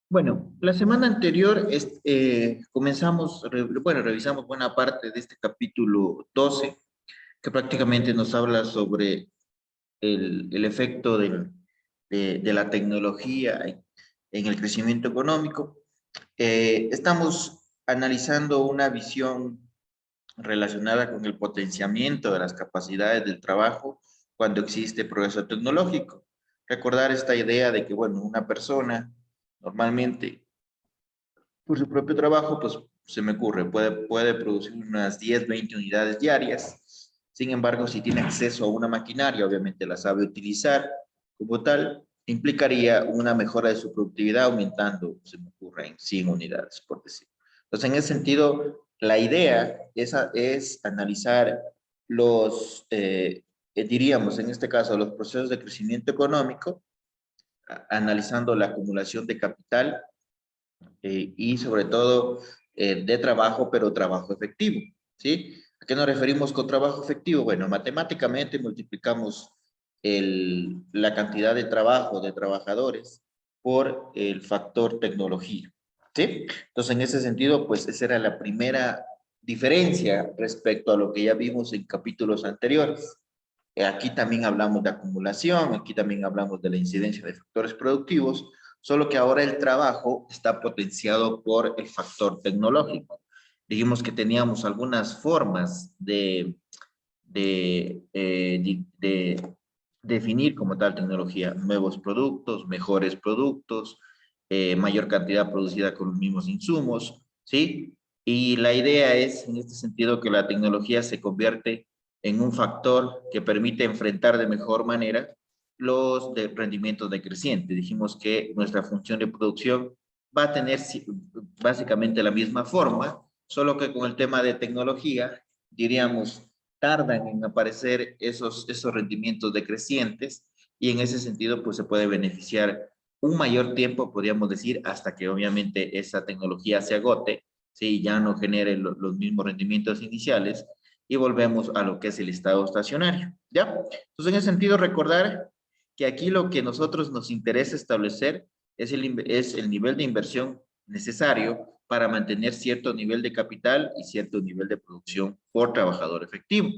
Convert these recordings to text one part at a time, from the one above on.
Bueno, la semana anterior comenzamos, revisamos buena parte de este capítulo 12, que prácticamente nos habla sobre el efecto de la tecnología en el crecimiento económico. Estamos analizando una visión relacionada con el potenciamiento de las capacidades del trabajo cuando existe progreso tecnológico. Recordar esta idea de que, bueno, una persona normalmente por su propio trabajo, pues se me ocurre, puede producir unas 10, 20 unidades diarias. Sin embargo, si tiene acceso a una maquinaria, obviamente la sabe utilizar como tal, implicaría una mejora de su productividad aumentando, se me ocurre, en 100 unidades, por decir. Entonces, en ese sentido, la idea es analizar diríamos en este caso, los procesos de crecimiento económico, analizando la acumulación de capital y sobre todo de trabajo, pero trabajo efectivo, ¿sí? ¿A qué nos referimos con trabajo efectivo? Bueno, matemáticamente multiplicamos la cantidad de trabajo de trabajadores por el factor tecnología, ¿sí? Entonces, en ese sentido, pues esa era la primera diferencia respecto a lo que ya vimos en capítulos anteriores. Aquí también hablamos de acumulación, aquí también hablamos de la incidencia de factores productivos, solo que ahora el trabajo está potenciado por el factor tecnológico. Dijimos que teníamos algunas formas de definir como tal tecnología, nuevos productos, mejores productos, mayor cantidad producida con los mismos insumos, ¿sí? Y la idea es, en este sentido, que la tecnología se convierte en un factor que permite enfrentar de mejor manera los rendimientos decrecientes. Dijimos que nuestra función de producción va a tener básicamente la misma forma, solo que con el tema de tecnología, diríamos, tardan en aparecer esos rendimientos decrecientes y en ese sentido pues se puede beneficiar un mayor tiempo, podríamos decir, hasta que obviamente esa tecnología se agote, ¿sí? Ya no genere los mismos rendimientos iniciales y volvemos a lo que es el estado estacionario, ¿ya? Entonces, en ese sentido, recordar que aquí lo que nosotros nos interesa establecer es el nivel de inversión necesario para mantener cierto nivel de capital y cierto nivel de producción por trabajador efectivo.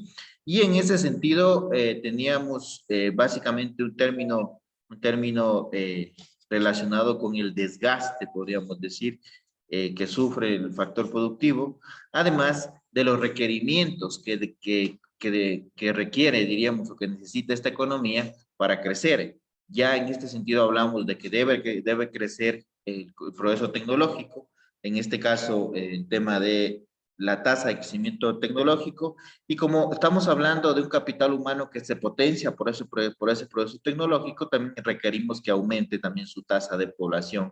Y en ese sentido, teníamos básicamente un término relacionado con el desgaste, podríamos decir, que sufre el factor productivo, además de los requerimientos que requiere, diríamos, o que necesita esta economía para crecer. Ya en este sentido hablamos de que debe crecer el progreso tecnológico, en este caso el tema de la tasa de crecimiento tecnológico, y como estamos hablando de un capital humano que se potencia por ese proceso tecnológico, también requerimos que aumente también su tasa de población,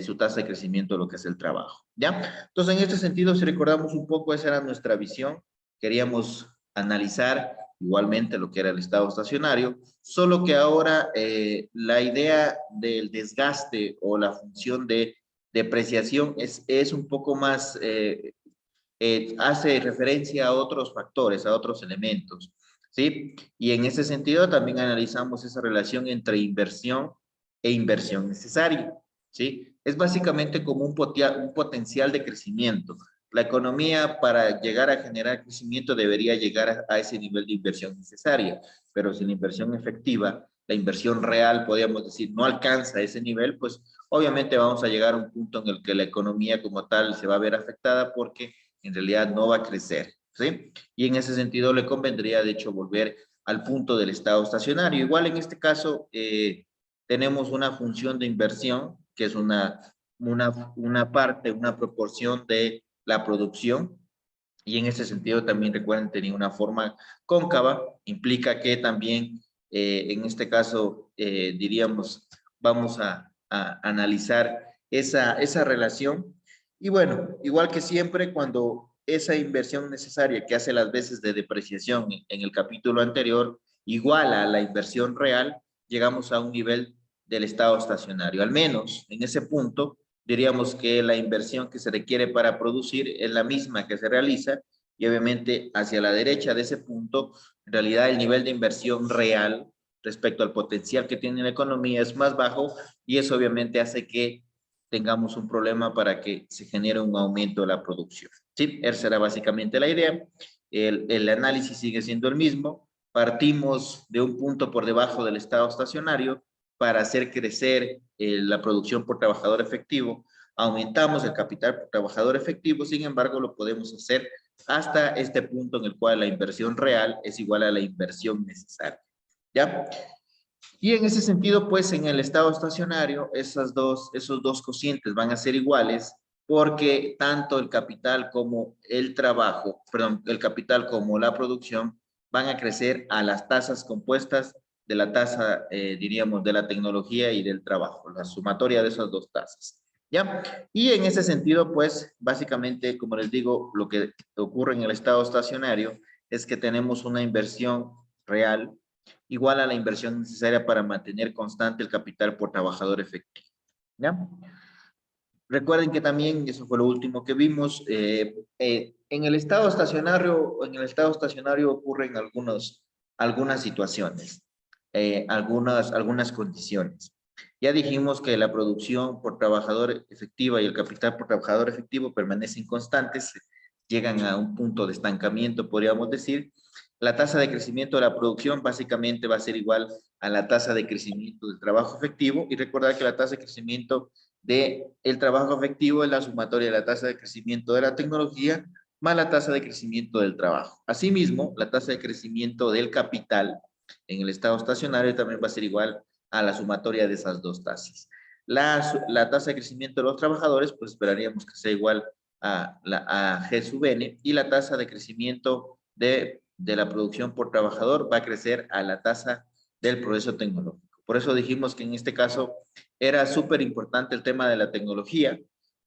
su tasa de crecimiento, lo que es el trabajo, ¿ya? Entonces, en este sentido, si recordamos un poco, esa era nuestra visión, queríamos analizar igualmente lo que era el estado estacionario, solo que ahora la idea del desgaste o la función de depreciación es un poco más, hace referencia a otros factores, a otros elementos, ¿sí? Y en ese sentido también analizamos esa relación entre inversión e inversión necesaria, ¿sí? Es básicamente como un potencial de crecimiento. La economía para llegar a generar crecimiento debería llegar a ese nivel de inversión necesaria, pero si la inversión efectiva, la inversión real, podríamos decir, no alcanza ese nivel, pues obviamente vamos a llegar a un punto en el que la economía como tal se va a ver afectada porque en realidad no va a crecer, ¿sí? Y en ese sentido le convendría, de hecho, volver al punto del estado estacionario. Igual en este caso tenemos una función de inversión, que es una parte, una proporción de la producción, y en ese sentido también recuerden tenía una forma cóncava, implica que también en este caso diríamos vamos a analizar esa relación y bueno, igual que siempre cuando esa inversión necesaria que hace las veces de depreciación en el capítulo anterior iguala a la inversión real, llegamos a un nivel del estado estacionario. Al menos en ese punto diríamos que la inversión que se requiere para producir es la misma que se realiza y obviamente hacia la derecha de ese punto, en realidad el nivel de inversión real respecto al potencial que tiene la economía es más bajo y eso obviamente hace que tengamos un problema para que se genere un aumento de la producción. ¿Sí? Esa era básicamente la idea. El análisis sigue siendo el mismo. Partimos de un punto por debajo del estado estacionario para hacer crecer la producción por trabajador efectivo. Aumentamos el capital por trabajador efectivo, sin embargo, lo podemos hacer hasta este punto en el cual la inversión real es igual a la inversión necesaria. ¿Ya? Y en ese sentido, pues en el estado estacionario, esos dos cocientes van a ser iguales porque tanto el capital como el trabajo, perdón, el capital como la producción van a crecer a las tasas compuestas de la tasa, diríamos, de la tecnología y del trabajo, la sumatoria de esas dos tasas. ¿Ya? Y en ese sentido, pues, básicamente, como les digo, lo que ocurre en el estado estacionario es que tenemos una inversión real igual a la inversión necesaria para mantener constante el capital por trabajador efectivo. ¿Ya? Recuerden que también, eso fue lo último que vimos, en el estado estacionario ocurren algunas situaciones, algunas condiciones. Ya dijimos que la producción por trabajador efectiva y el capital por trabajador efectivo permanecen constantes, llegan a un punto de estancamiento, podríamos decir. La tasa de crecimiento de la producción básicamente va a ser igual a la tasa de crecimiento del trabajo efectivo, y recordar que la tasa de crecimiento del trabajo efectivo es la sumatoria de la tasa de crecimiento de la tecnología más la tasa de crecimiento del trabajo. Asimismo, la tasa de crecimiento del capital en el estado estacionario también va a ser igual a la sumatoria de esas dos tasas. La tasa de crecimiento de los trabajadores, pues esperaríamos que sea igual a G sub N, y la tasa de crecimiento de la producción por trabajador va a crecer a la tasa del progreso tecnológico. Por eso dijimos que en este caso era súper importante el tema de la tecnología,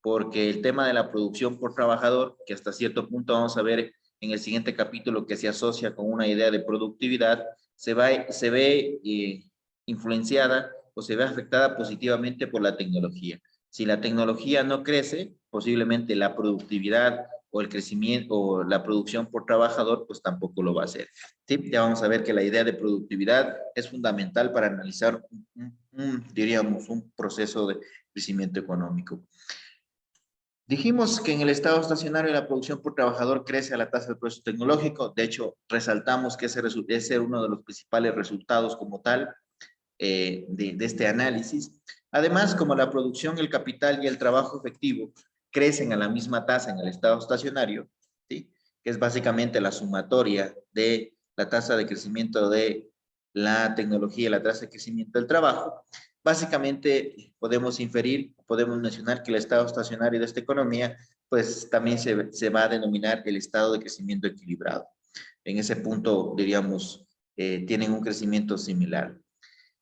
porque el tema de la producción por trabajador, que hasta cierto punto vamos a ver en el siguiente capítulo que se asocia con una idea de productividad, se ve influenciada o se ve afectada positivamente por la tecnología. Si la tecnología no crece, posiblemente la productividad o el crecimiento o la producción por trabajador, pues tampoco lo va a hacer. ¿Sí? Ya vamos a ver que la idea de productividad es fundamental para analizar diríamos, un proceso de crecimiento económico. Dijimos que en el estado estacionario la producción por trabajador crece a la tasa del progreso tecnológico. De hecho, resaltamos que ese es uno de los principales resultados como tal de este análisis. Además, como la producción, el capital y el trabajo efectivo crecen a la misma tasa en el estado estacionario, ¿sí? Que es básicamente la sumatoria de la tasa de crecimiento de la tecnología y la tasa de crecimiento del trabajo, básicamente podemos inferir, podemos mencionar que el estado estacionario de esta economía, pues también se va a denominar el estado de crecimiento equilibrado. En ese punto, diríamos, tienen un crecimiento similar.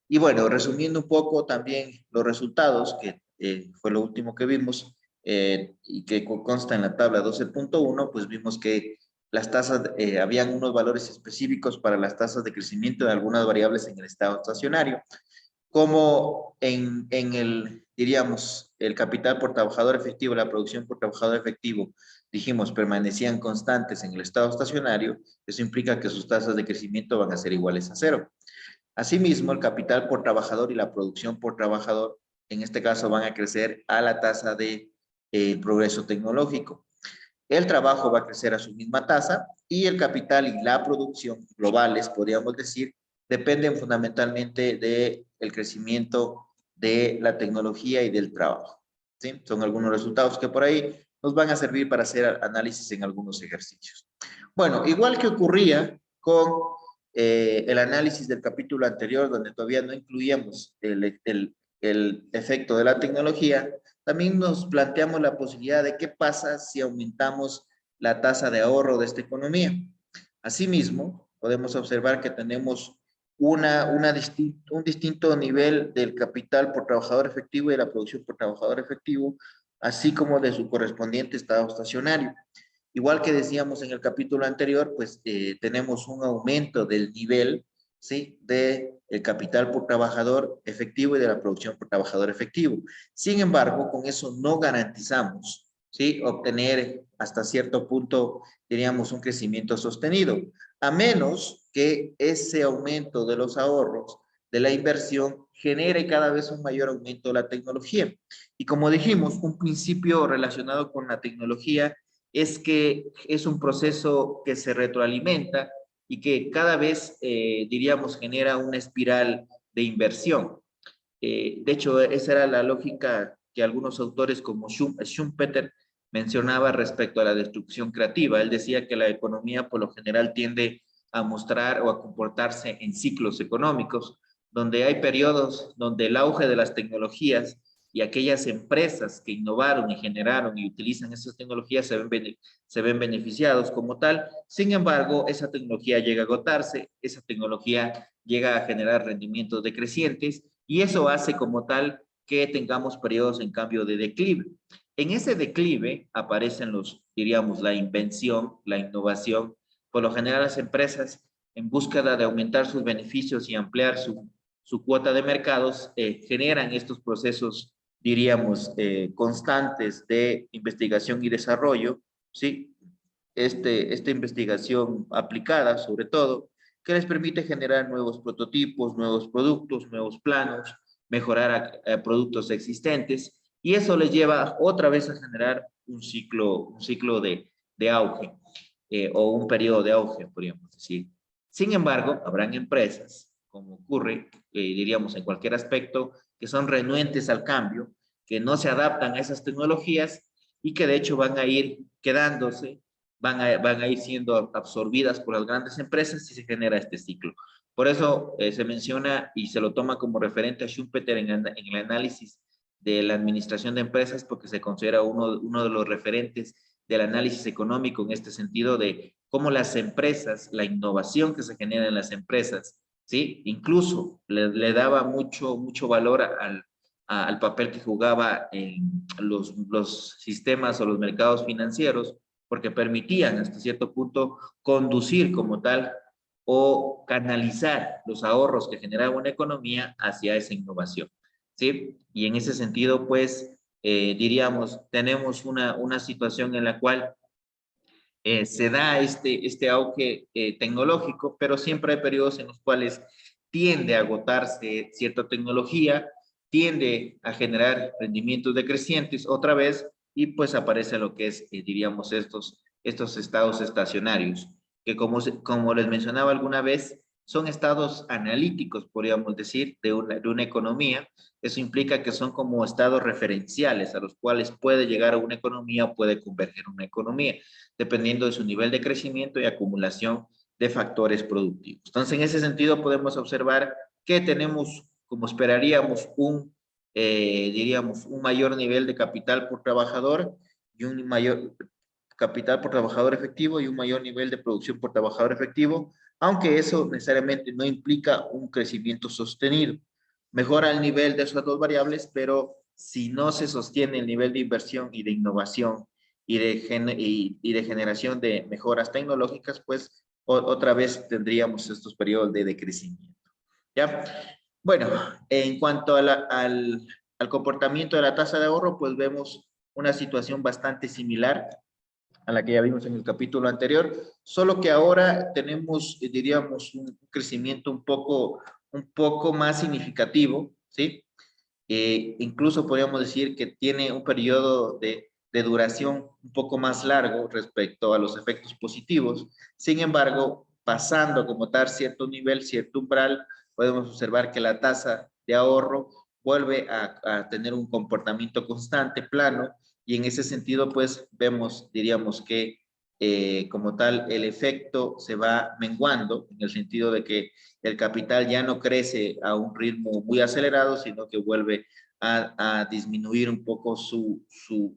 Y bueno, resumiendo un poco también los resultados, que fue lo último que vimos, y que consta en la tabla 12.1, pues vimos que las tasas, habían unos valores específicos para las tasas de crecimiento de algunas variables en el estado estacionario, como diríamos, el capital por trabajador efectivo, la producción por trabajador efectivo, dijimos, permanecían constantes en el estado estacionario. Eso implica que sus tasas de crecimiento van a ser iguales a cero. Asimismo, el capital por trabajador y la producción por trabajador, en este caso, van a crecer a la tasa de progreso tecnológico. El trabajo va a crecer a su misma tasa y el capital y la producción globales, podríamos decir, dependen fundamentalmente del crecimiento de la tecnología y del trabajo. ¿Sí? Son algunos resultados que por ahí nos van a servir para hacer análisis en algunos ejercicios. Bueno, igual que ocurría con el análisis del capítulo anterior, donde todavía no incluíamos el efecto de la tecnología, también nos planteamos la posibilidad de qué pasa si aumentamos la tasa de ahorro de esta economía. Asimismo, podemos observar que tenemos un distinto nivel del capital por trabajador efectivo y de la producción por trabajador efectivo, así como de su correspondiente estado estacionario. Igual que decíamos en el capítulo anterior, pues tenemos un aumento del nivel, ¿sí? De el capital por trabajador efectivo y de la producción por trabajador efectivo. Sin embargo, con eso no garantizamos, ¿sí? Obtener hasta cierto punto, diríamos, un crecimiento sostenido, a menos que ese aumento de los ahorros de la inversión genere cada vez un mayor aumento de la tecnología. Y como dijimos, un principio relacionado con la tecnología es que es un proceso que se retroalimenta y que cada vez, diríamos, genera una espiral de inversión. De hecho, esa era la lógica que algunos autores como Schumpeter mencionaba respecto a la destrucción creativa. Él decía que la economía por lo general tiende a mostrar o a comportarse en ciclos económicos, donde hay periodos donde el auge de las tecnologías y aquellas empresas que innovaron y generaron y utilizan esas tecnologías se ven beneficiados como tal. Sin embargo, esa tecnología llega a agotarse, esa tecnología llega a generar rendimientos decrecientes y eso hace como tal que tengamos periodos en cambio de declive. En ese declive aparecen diríamos, la invención, la innovación. Por lo general las empresas en búsqueda de aumentar sus beneficios y ampliar su cuota de mercados, generan estos procesos, diríamos, constantes de investigación y desarrollo, ¿sí? Esta investigación aplicada, sobre todo, que les permite generar nuevos prototipos, nuevos productos, nuevos planos, mejorar productos existentes, y eso les lleva otra vez a generar un ciclo de auge, o un periodo de auge, podríamos decir. Sin embargo, habrán empresas, como ocurre, diríamos, en cualquier aspecto, que son renuentes al cambio, que no se adaptan a esas tecnologías y que de hecho van a ir quedándose, van a ir siendo absorbidas por las grandes empresas y se genera este ciclo. Por eso se menciona y se lo toma como referente a Schumpeter en el análisis de la administración de empresas, porque se considera uno de los referentes del análisis económico en este sentido de cómo las empresas, la innovación que se genera en las empresas, ¿sí? Incluso le daba mucho valor al papel que jugaba en los sistemas o los mercados financieros, porque permitían hasta cierto punto conducir como tal o canalizar los ahorros que generaba una economía hacia esa innovación, ¿sí? Y en ese sentido, pues, diríamos, tenemos una situación en la cual se da este auge tecnológico, pero siempre hay periodos en los cuales tiende a agotarse cierta tecnología, tiende a generar rendimientos decrecientes otra vez, y pues aparece lo que es, diríamos, estos estados estacionarios, que como les mencionaba alguna vez, son estados analíticos, podríamos decir, de una economía. Eso implica que son como estados referenciales a los cuales puede llegar a una economía o puede converger una economía, dependiendo de su nivel de crecimiento y acumulación de factores productivos. Entonces, en ese sentido, podemos observar que tenemos, como esperaríamos, diríamos, un mayor nivel de capital por trabajador y un mayor capital por trabajador efectivo y un mayor nivel de producción por trabajador efectivo, aunque eso necesariamente no implica un crecimiento sostenido. Mejora el nivel de esas dos variables, pero si no se sostiene el nivel de inversión y de innovación y de generación de mejoras tecnológicas, pues otra vez tendríamos estos periodos de decrecimiento. ¿Ya? Bueno, en cuanto al comportamiento de la tasa de ahorro, pues vemos una situación bastante similar a la que ya vimos en el capítulo anterior, solo que ahora tenemos, diríamos, un crecimiento un poco más significativo, ¿sí? Incluso podríamos decir que tiene un periodo de duración un poco más largo respecto a los efectos positivos. Sin embargo, pasando como tal cierto nivel, cierto umbral, podemos observar que la tasa de ahorro vuelve a tener un comportamiento constante, plano, y en ese sentido, pues vemos, diríamos que como tal el efecto se va menguando, en el sentido de que el capital ya no crece a un ritmo muy acelerado, sino que vuelve a disminuir un poco su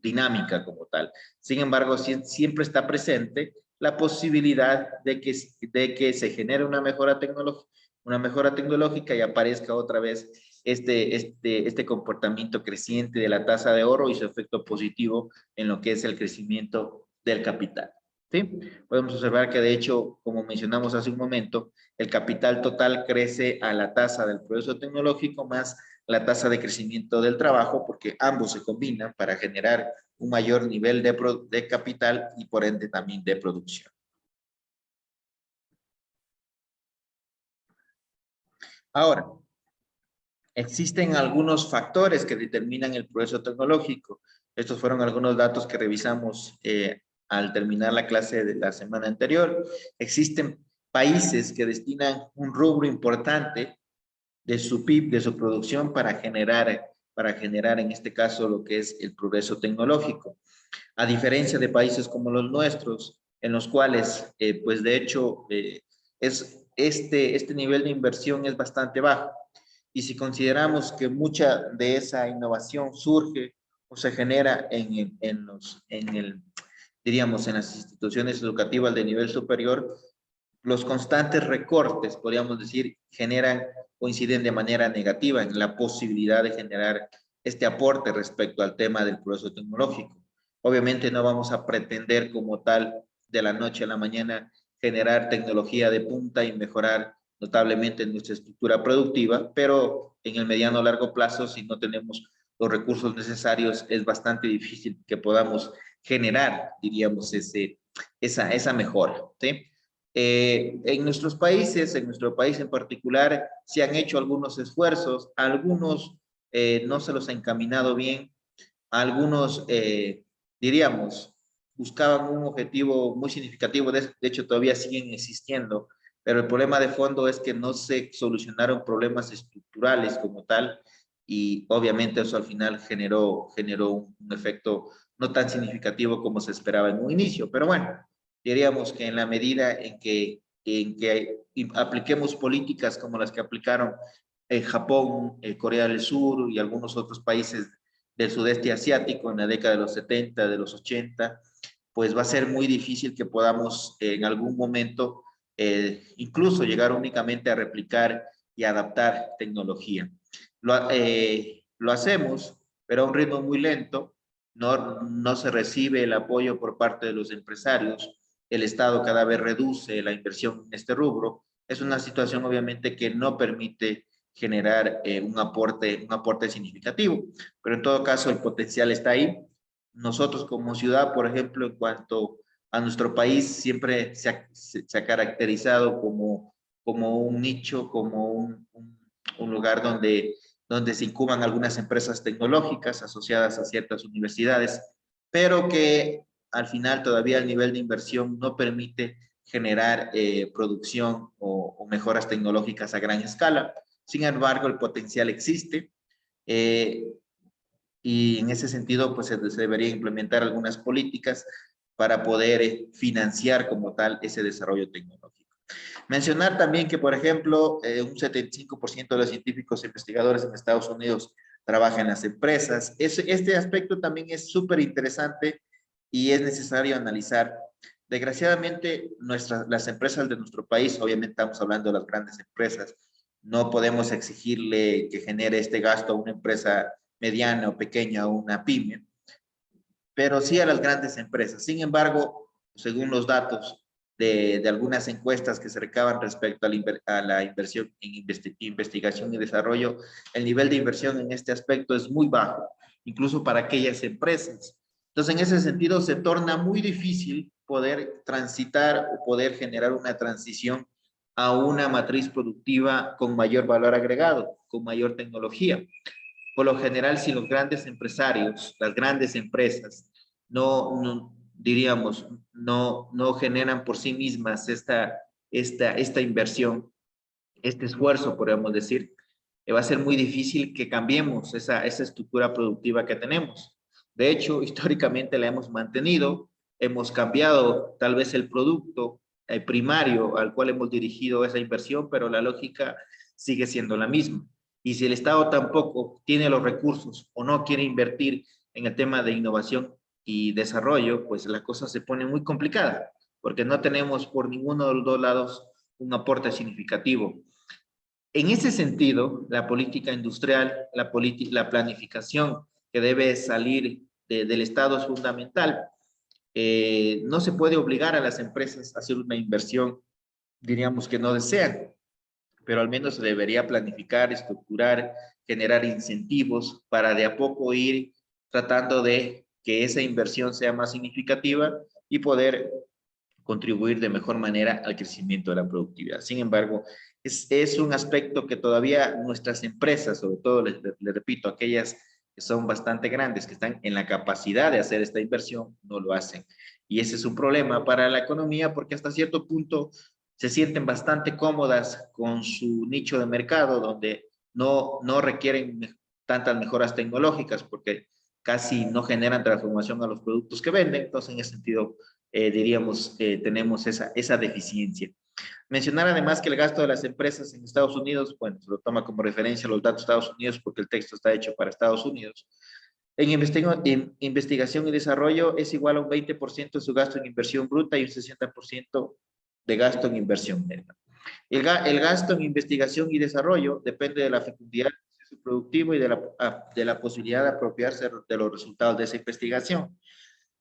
dinámica como tal. Sin embargo, siempre está presente la posibilidad de que se genere una mejora tecnológica y aparezca otra vez este comportamiento creciente de la tasa de ahorro y su efecto positivo en lo que es el crecimiento del capital. ¿Sí? Podemos observar que de hecho, como mencionamos hace un momento, el capital total crece a la tasa del progreso tecnológico más la tasa de crecimiento del trabajo, porque ambos se combinan para generar un mayor nivel de capital y por ende también de producción. Ahora, Existen algunos factores que determinan el progreso tecnológico. Estos fueron algunos datos que revisamos al terminar la clase de la semana anterior. Existen países que destinan un rubro importante de su PIB, de su producción, para generar en este caso lo que es el progreso tecnológico. A diferencia de países como los nuestros, en los cuales, pues de hecho, este nivel de inversión es bastante bajo. Y si consideramos que mucha de esa innovación surge o se genera diríamos, en las instituciones educativas de nivel superior, los constantes recortes, podríamos decir, generan o inciden de manera negativa en la posibilidad de generar este aporte respecto al tema del progreso tecnológico. Obviamente no vamos a pretender como tal de la noche a la mañana generar tecnología de punta y mejorar notablemente nuestra estructura productiva, pero en el mediano o largo plazo, si no tenemos los recursos necesarios, es bastante difícil que podamos generar, diríamos, esa mejora, ¿sí? En nuestros países, en nuestro país en particular, se han hecho algunos esfuerzos, algunos no se los ha encaminado bien, algunos, diríamos, buscaban un objetivo muy significativo, de hecho todavía siguen existiendo, pero el problema de fondo es que no se solucionaron problemas estructurales como tal y obviamente eso al final generó un efecto no tan significativo como se esperaba en un inicio, pero bueno, diríamos que en la medida en que apliquemos políticas como las que aplicaron en Japón, Corea del Sur y algunos otros países del sudeste asiático en la década de los 70, de los 80, pues va a ser muy difícil que podamos en algún momento incluso llegar únicamente a replicar y adaptar tecnología. Lo hacemos, pero a un ritmo muy lento, no se recibe el apoyo por parte de los empresarios, el Estado cada vez reduce la inversión en este rubro. Es una situación obviamente que no permite generar un aporte significativo, pero en todo caso el potencial está ahí. Nosotros como ciudad, por ejemplo, en cuanto a nuestro país, siempre se ha caracterizado como un nicho, como un lugar donde se incuban algunas empresas tecnológicas asociadas a ciertas universidades, pero que al final todavía el nivel de inversión no permite generar producción o mejoras tecnológicas a gran escala. Sin embargo, el potencial existe y en ese sentido pues se debería implementar algunas políticas para poder financiar como tal ese desarrollo tecnológico. Mencionar también que, por ejemplo, un 75% de los científicos e investigadores en Estados Unidos trabajan en las empresas. Este aspecto también es súper interesante y es necesario analizar. Desgraciadamente, las empresas de nuestro país, obviamente estamos hablando de las grandes empresas, no podemos exigirle que genere este gasto a una empresa mediana o pequeña o una pyme, pero sí a las grandes empresas. Sin embargo, según los datos de algunas encuestas que se recaban respecto a la inversión en investigación y desarrollo, el nivel de inversión en este aspecto es muy bajo, incluso para aquellas empresas. Entonces, en ese sentido, se torna muy difícil poder transitar o poder generar una transición a una matriz productiva con mayor valor agregado, con mayor tecnología. Por lo general, si los grandes empresarios, las grandes empresas, diríamos, no generan por sí mismas esta inversión, este esfuerzo, podríamos decir, va a ser muy difícil que cambiemos esa estructura productiva que tenemos. De hecho, históricamente la hemos mantenido, hemos cambiado tal vez el producto primario al cual hemos dirigido esa inversión, pero la lógica sigue siendo la misma. Y si el Estado tampoco tiene los recursos o no quiere invertir en el tema de innovación y desarrollo, pues la cosa se pone muy complicada, porque no tenemos por ninguno de los dos lados un aporte significativo. En ese sentido, la política industrial, la planificación que debe salir del Estado es fundamental. No se puede obligar a las empresas a hacer una inversión, diríamos que no desean, pero al menos se debería planificar, estructurar, generar incentivos para de a poco ir tratando de que esa inversión sea más significativa y poder contribuir de mejor manera al crecimiento de la productividad. Sin embargo, es un aspecto que todavía nuestras empresas, sobre todo, le repito, aquellas que son bastante grandes, que están en la capacidad de hacer esta inversión, no lo hacen. Y ese es un problema para la economía porque hasta cierto punto se sienten bastante cómodas con su nicho de mercado, donde no requieren tantas mejoras tecnológicas porque casi no generan transformación a los productos que venden. Entonces, en ese sentido, diríamos, tenemos esa deficiencia. Mencionar además que el gasto de las empresas en Estados Unidos, bueno, se lo toma como referencia los datos de Estados Unidos porque el texto está hecho para Estados Unidos. En investigación y desarrollo es igual a un 20% de su gasto en inversión bruta y un 60% de gasto en inversión neta. El gasto en investigación y desarrollo depende de la fecundidad del proceso productivo y de la posibilidad de apropiarse de los resultados de esa investigación.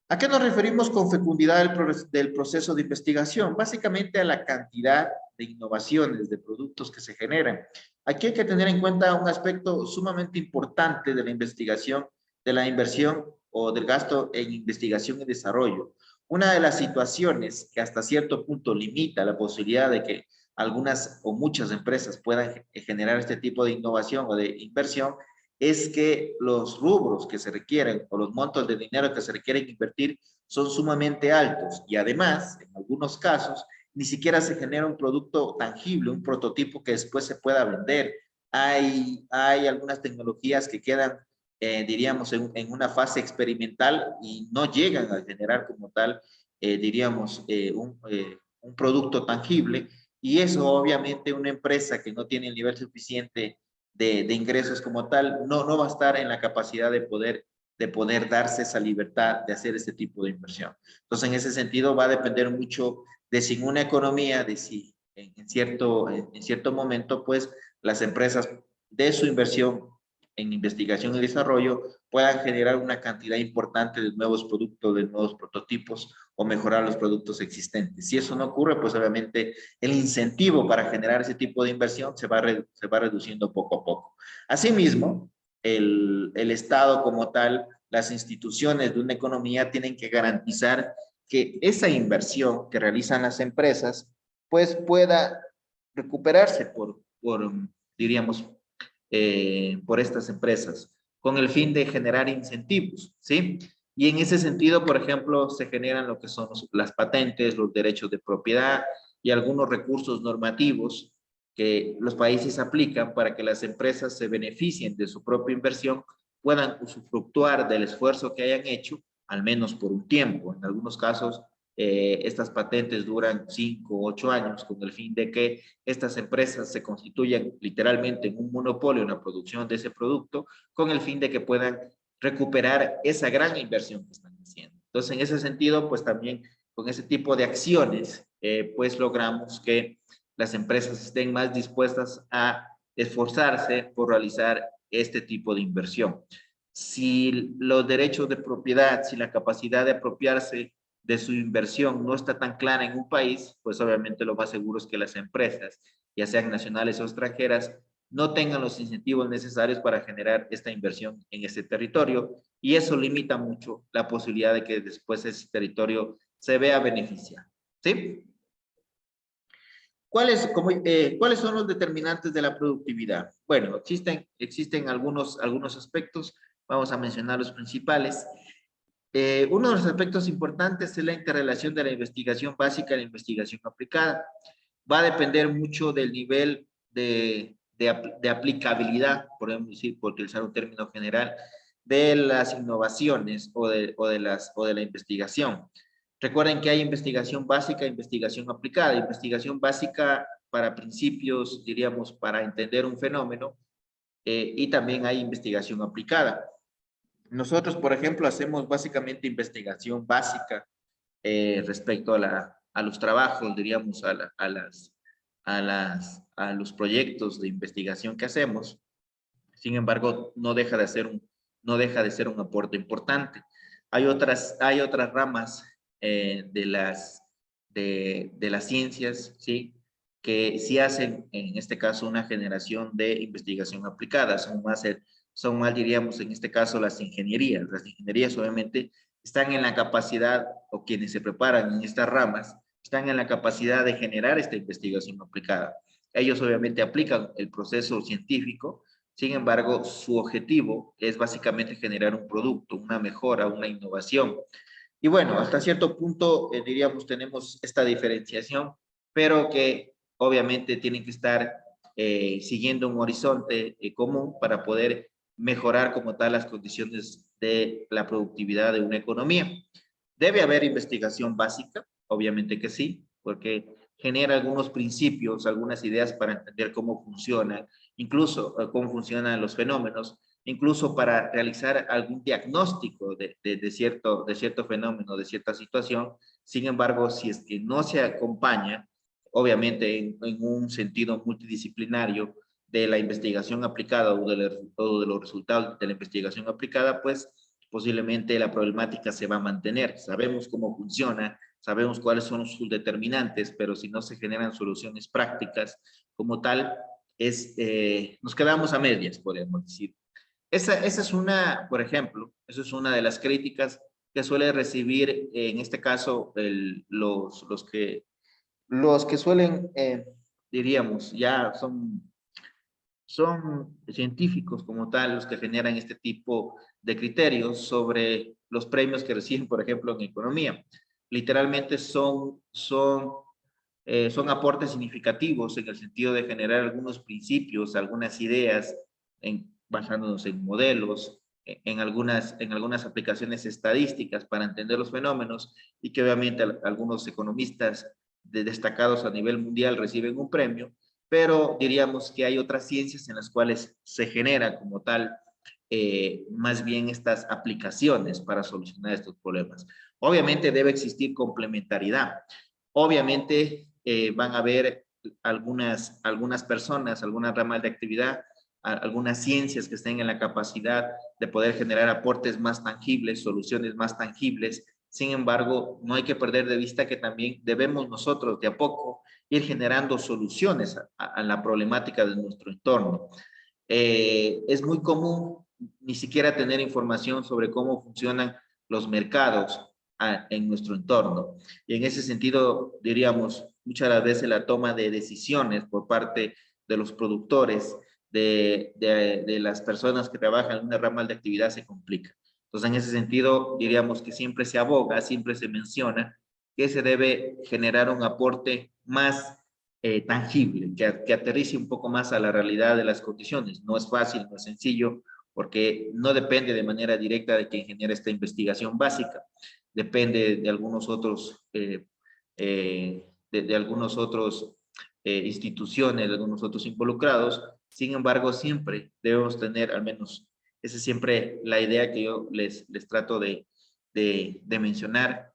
¿A qué nos referimos con fecundidad del proceso de investigación? Básicamente a la cantidad de innovaciones, de productos que se generan. Aquí hay que tener en cuenta un aspecto sumamente importante de la investigación, de la inversión o del gasto en investigación y desarrollo. Una de las situaciones que hasta cierto punto limita la posibilidad de que algunas o muchas empresas puedan generar este tipo de innovación o de inversión es que los rubros que se requieren o los montos de dinero que se requieren invertir son sumamente altos y además, en algunos casos, ni siquiera se genera un producto tangible, un prototipo que después se pueda vender. Hay algunas tecnologías que quedan, diríamos, en una fase experimental y no llegan a generar como tal, diríamos, un producto tangible. Y eso obviamente una empresa que no tiene el nivel suficiente de ingresos como tal, no va a estar en la capacidad de poder darse esa libertad de hacer este tipo de inversión. Entonces, en ese sentido, va a depender mucho de si en una economía, de si en cierto momento, pues, las empresas de su inversión en investigación y desarrollo puedan generar una cantidad importante de nuevos productos, de nuevos prototipos o mejorar los productos existentes. Si eso no ocurre, pues obviamente el incentivo para generar ese tipo de inversión se va reduciendo poco a poco. Asimismo, el Estado como tal, las instituciones de una economía tienen que garantizar que esa inversión que realizan las empresas pues pueda recuperarse diríamos, por estas empresas, con el fin de generar incentivos, ¿sí? Y en ese sentido, por ejemplo, se generan lo que son las patentes, los derechos de propiedad y algunos recursos normativos que los países aplican para que las empresas se beneficien de su propia inversión, puedan usufructuar del esfuerzo que hayan hecho, al menos por un tiempo. En algunos casos, estas patentes duran 5 o 8 años con el fin de que estas empresas se constituyan literalmente en un monopolio en la producción de ese producto, con el fin de que puedan recuperar esa gran inversión que están haciendo. Entonces, en ese sentido, pues también con ese tipo de acciones, pues logramos que las empresas estén más dispuestas a esforzarse por realizar este tipo de inversión. Si los derechos de propiedad, si la capacidad de apropiarse de su inversión no está tan clara en un país, pues obviamente lo más seguro es que las empresas, ya sean nacionales o extranjeras, no tengan los incentivos necesarios para generar esta inversión en ese territorio y eso limita mucho la posibilidad de que después ese territorio se vea beneficiado. ¿Sí? ¿Cuáles son los determinantes de la productividad? Bueno, existen algunos aspectos, vamos a mencionar los principales. Uno de los aspectos importantes es la interrelación de la investigación básica y la investigación aplicada. Va a depender mucho del nivel de aplicabilidad, podemos decir, por utilizar un término general, de las innovaciones o de la investigación. Recuerden que hay investigación básica e investigación aplicada. Investigación básica para principios, diríamos, para entender un fenómeno, y también hay investigación aplicada. Nosotros, por ejemplo, hacemos básicamente investigación básica respecto a los trabajos, diríamos, a los proyectos de investigación que hacemos. Sin embargo, no deja de ser un aporte importante. Hay otras ramas de las ciencias, ¿sí? Que sí hacen, en este caso, una generación de investigación aplicada. Son más, diríamos, en este caso, las ingenierías. Las ingenierías, obviamente, están en la capacidad, o quienes se preparan en estas ramas, están en la capacidad de generar esta investigación aplicada. Ellos obviamente aplican el proceso científico, sin embargo, su objetivo es básicamente generar un producto, una mejora, una innovación. Y bueno, hasta cierto punto, diríamos, tenemos esta diferenciación, pero que obviamente tienen que estar siguiendo un horizonte común para poder mejorar como tal las condiciones de la productividad de una economía. Debe haber investigación básica, obviamente que sí, porque genera algunos principios, algunas ideas para entender cómo funcionan, incluso cómo funcionan los fenómenos, incluso para realizar algún diagnóstico de cierto fenómeno, de cierta situación. Sin embargo, si es que no se acompaña, obviamente en un sentido multidisciplinario de la investigación aplicada o de los resultados de la investigación aplicada, pues posiblemente la problemática se va a mantener. Sabemos cómo funciona, sabemos cuáles son sus determinantes, pero si no se generan soluciones prácticas como tal, nos quedamos a medias, podemos decir. Esa es una, por ejemplo, esa es una de las críticas que suele recibir, en este caso, los que suelen, diríamos, ya son científicos como tal los que generan este tipo de criterios sobre los premios que reciben, por ejemplo, en economía. Literalmente son aportes significativos en el sentido de generar algunos principios, algunas ideas, basándonos en modelos, en algunas aplicaciones estadísticas para entender los fenómenos y que obviamente algunos economistas destacados a nivel mundial reciben un premio, pero diríamos que hay otras ciencias en las cuales se genera como tal más bien estas aplicaciones para solucionar estos problemas. Obviamente debe existir complementariedad. Obviamente van a haber algunas personas, algunas ramas de actividad, algunas ciencias que estén en la capacidad de poder generar aportes más tangibles, soluciones más tangibles. Sin embargo, no hay que perder de vista que también debemos nosotros de a poco ir generando soluciones a la problemática de nuestro entorno. Es muy común ni siquiera tener información sobre cómo funcionan los mercados en nuestro entorno. Y en ese sentido, diríamos, muchas veces la toma de decisiones por parte de los productores, de las personas que trabajan en una rama de actividad se complica. Entonces, en ese sentido, diríamos que siempre se aboga, siempre se menciona que se debe generar un aporte más tangible, que aterrice un poco más a la realidad de las condiciones. No es fácil, no es sencillo, porque no depende de manera directa de quien genera esta investigación básica, depende de algunos otros, de algunos otros instituciones, de algunos otros involucrados. Sin embargo, siempre debemos tener, al menos, esa es siempre la idea que yo les trato de mencionar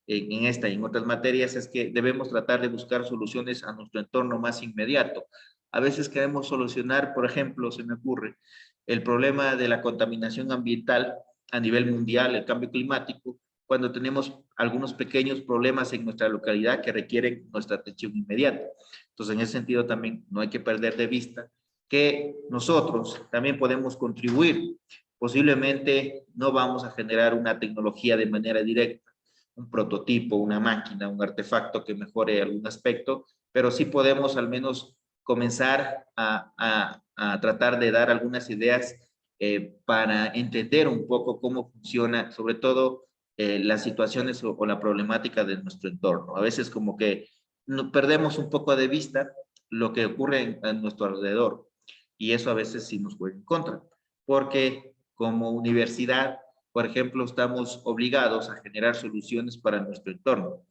en esta y en otras materias, es que debemos tratar de buscar soluciones a nuestro entorno más inmediato. A veces queremos solucionar, por ejemplo, se me ocurre, el problema de la contaminación ambiental a nivel mundial, el cambio climático, cuando tenemos algunos pequeños problemas en nuestra localidad que requieren nuestra atención inmediata. Entonces, en ese sentido también no hay que perder de vista que nosotros también podemos contribuir. Posiblemente no vamos a generar una tecnología de manera directa, un prototipo, una máquina, un artefacto que mejore algún aspecto, pero sí podemos al menos comenzar a tratar de dar algunas ideas para entender un poco cómo funciona, sobre todo las situaciones o la problemática de nuestro entorno. A veces como que perdemos un poco de vista lo que ocurre en nuestro alrededor y eso a veces sí nos juega en contra, porque como universidad, por ejemplo, estamos obligados a generar soluciones para nuestro entorno.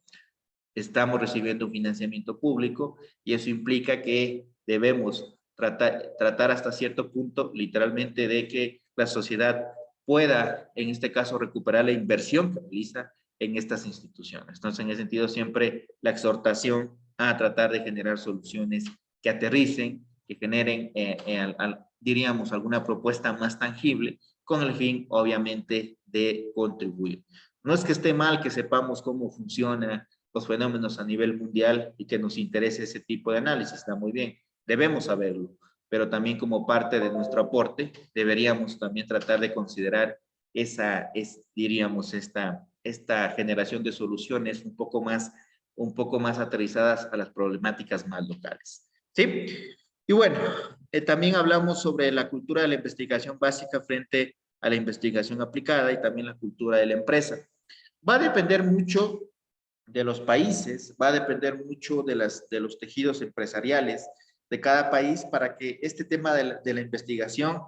Estamos recibiendo un financiamiento público y eso implica que debemos tratar hasta cierto punto, literalmente, de que la sociedad pueda, en este caso, recuperar la inversión que realiza en estas instituciones. Entonces, en ese sentido, siempre la exhortación a tratar de generar soluciones que aterricen, que generen, diríamos, alguna propuesta más tangible, con el fin, obviamente, de contribuir. No es que esté mal que sepamos cómo funciona los fenómenos a nivel mundial y que nos interese ese tipo de análisis, está muy bien, debemos saberlo, pero también como parte de nuestro aporte deberíamos también tratar de considerar diríamos, esta generación de soluciones un poco más aterrizadas a las problemáticas más locales. ¿sí? Y bueno, también hablamos sobre la cultura de la investigación básica frente a la investigación aplicada y también la cultura de la empresa. Va a depender mucho de los países, va a depender mucho de los tejidos empresariales de cada país para que este tema de la investigación,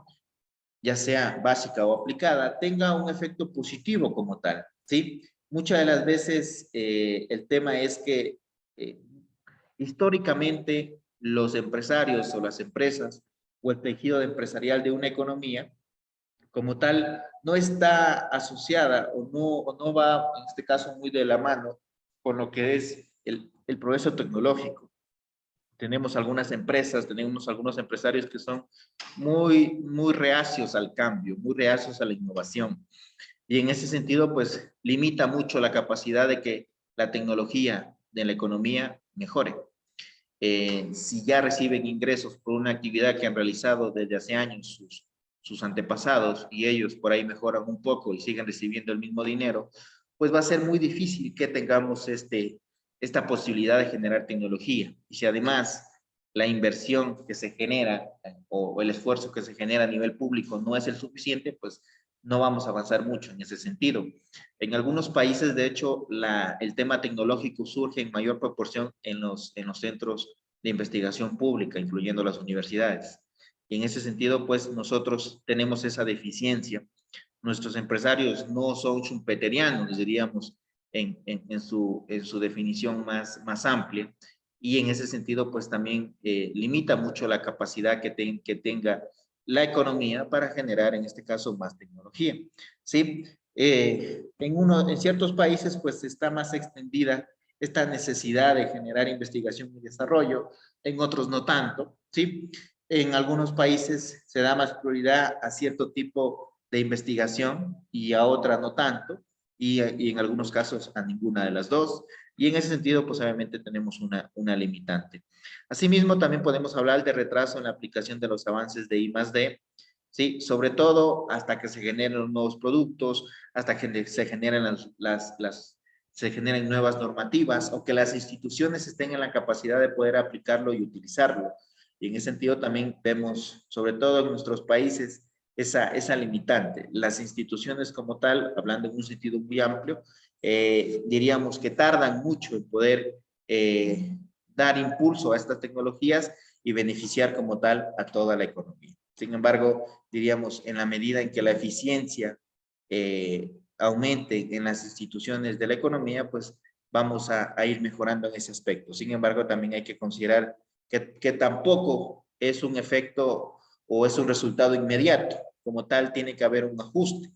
ya sea básica o aplicada, tenga un efecto positivo como tal, ¿sí? Muchas de las veces el tema es que eh, históricamente los empresarios o las empresas o el tejido empresarial de una economía como tal no está asociada o no va, en este caso, muy de la mano con lo que es el progreso tecnológico. Tenemos algunas empresas, tenemos algunos empresarios que son muy reacios al cambio, muy reacios a la innovación. Y en ese sentido, pues limita mucho la capacidad de que la tecnología de la economía mejore. Si ya reciben ingresos por una actividad que han realizado desde hace años sus antepasados y ellos por ahí mejoran un poco y siguen recibiendo el mismo dinero, pues va a ser muy difícil que tengamos esta posibilidad de generar tecnología. Y si además la inversión que se genera o el esfuerzo que se genera a nivel público no es el suficiente, pues no vamos a avanzar mucho en ese sentido. En algunos países, de hecho, el tema tecnológico surge en mayor proporción en los centros de investigación pública, incluyendo las universidades. Y en ese sentido, pues nosotros tenemos esa deficiencia. Nuestros empresarios no son schumpeterianos, diríamos, en su definición más amplia. Y en ese sentido, pues también limita mucho la capacidad que tenga la economía para generar, en este caso, más tecnología. ¿Sí? En ciertos países, pues está más extendida esta necesidad de generar investigación y desarrollo, en otros no tanto, ¿sí? En algunos países se da más prioridad a cierto tipo de investigación y a otra no tanto, y en algunos casos a ninguna de las dos. Y en ese sentido, pues obviamente tenemos una limitante. Asimismo, también podemos hablar de retraso en la aplicación de los avances de I+D, ¿sí? Sobre todo hasta que se generen los nuevos productos, hasta que se generen se generen nuevas normativas o que las instituciones estén en la capacidad de poder aplicarlo y utilizarlo. Y en ese sentido también vemos, sobre todo en nuestros países, esa limitante. Las instituciones como tal, hablando en un sentido muy amplio, diríamos que tardan mucho en poder dar impulso a estas tecnologías y beneficiar como tal a toda la economía. Sin embargo, diríamos, en la medida en que la eficiencia aumente en las instituciones de la economía, pues vamos a ir mejorando en ese aspecto. Sin embargo, también hay que considerar que tampoco es un efecto o es un resultado inmediato. Como tal, tiene que haber un ajuste.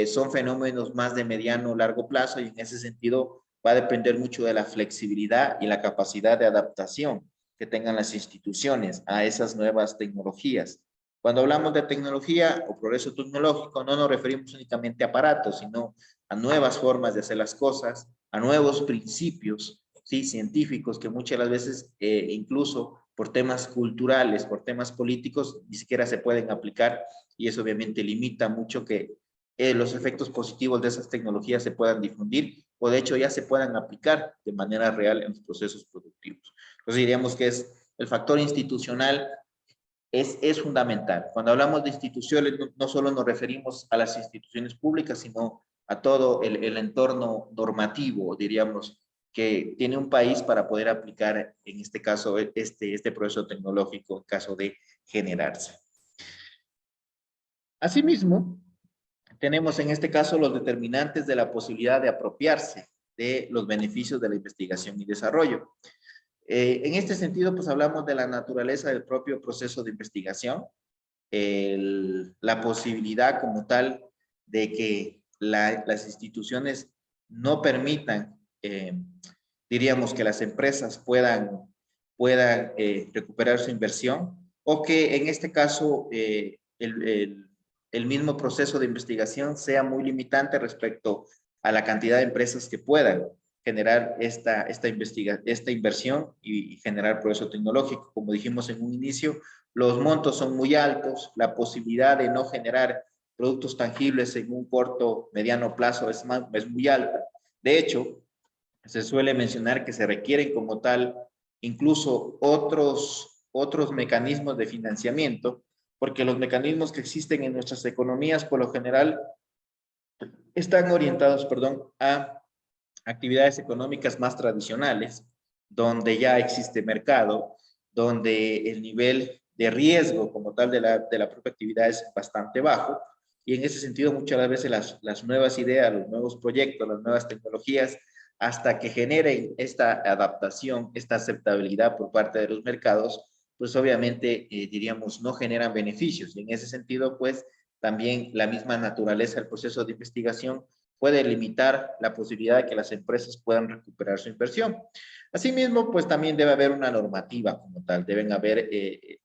Son fenómenos más de mediano o largo plazo y en ese sentido va a depender mucho de la flexibilidad y la capacidad de adaptación que tengan las instituciones a esas nuevas tecnologías. Cuando hablamos de tecnología o progreso tecnológico, no nos referimos únicamente a aparatos, sino a nuevas formas de hacer las cosas, a nuevos principios, ¿sí? Científicos que muchas de las veces, incluso por temas culturales, por temas políticos, ni siquiera se pueden aplicar y eso obviamente limita mucho que los efectos positivos de esas tecnologías se puedan difundir o de hecho ya se puedan aplicar de manera real en los procesos productivos. Entonces diríamos que es el factor institucional es fundamental. Cuando hablamos de instituciones, no solo nos referimos a las instituciones públicas, sino a todo el entorno normativo, diríamos, que tiene un país para poder aplicar, en este caso, este proceso tecnológico en caso de generarse. Asimismo, tenemos en este caso los determinantes de la posibilidad de apropiarse de los beneficios de la investigación y desarrollo. En este sentido, pues hablamos de la naturaleza del propio proceso de investigación, la posibilidad como tal de que las instituciones no permitan, diríamos, que las empresas puedan recuperar su inversión o que en este caso el mismo proceso de investigación sea muy limitante respecto a la cantidad de empresas que puedan generar esta inversión y generar progreso tecnológico. Como dijimos en un inicio, los montos son muy altos, la posibilidad de no generar productos tangibles en un corto, mediano plazo es muy alta. De hecho, se suele mencionar que se requieren como tal incluso otros otros mecanismos de financiamiento, porque los mecanismos que existen en nuestras economías por lo general están orientados, perdón, a actividades económicas más tradicionales, donde ya existe mercado, donde el nivel de riesgo como tal de la propia actividad es bastante bajo, y en ese sentido muchas veces las nuevas ideas, los nuevos proyectos, las nuevas tecnologías, hasta que generen esta adaptación, esta aceptabilidad por parte de los mercados, pues obviamente diríamos no generan beneficios. Y en ese sentido, pues también la misma naturaleza del proceso de investigación puede limitar la posibilidad de que las empresas puedan recuperar su inversión. Asimismo, pues también debe haber una normativa como tal, deben haber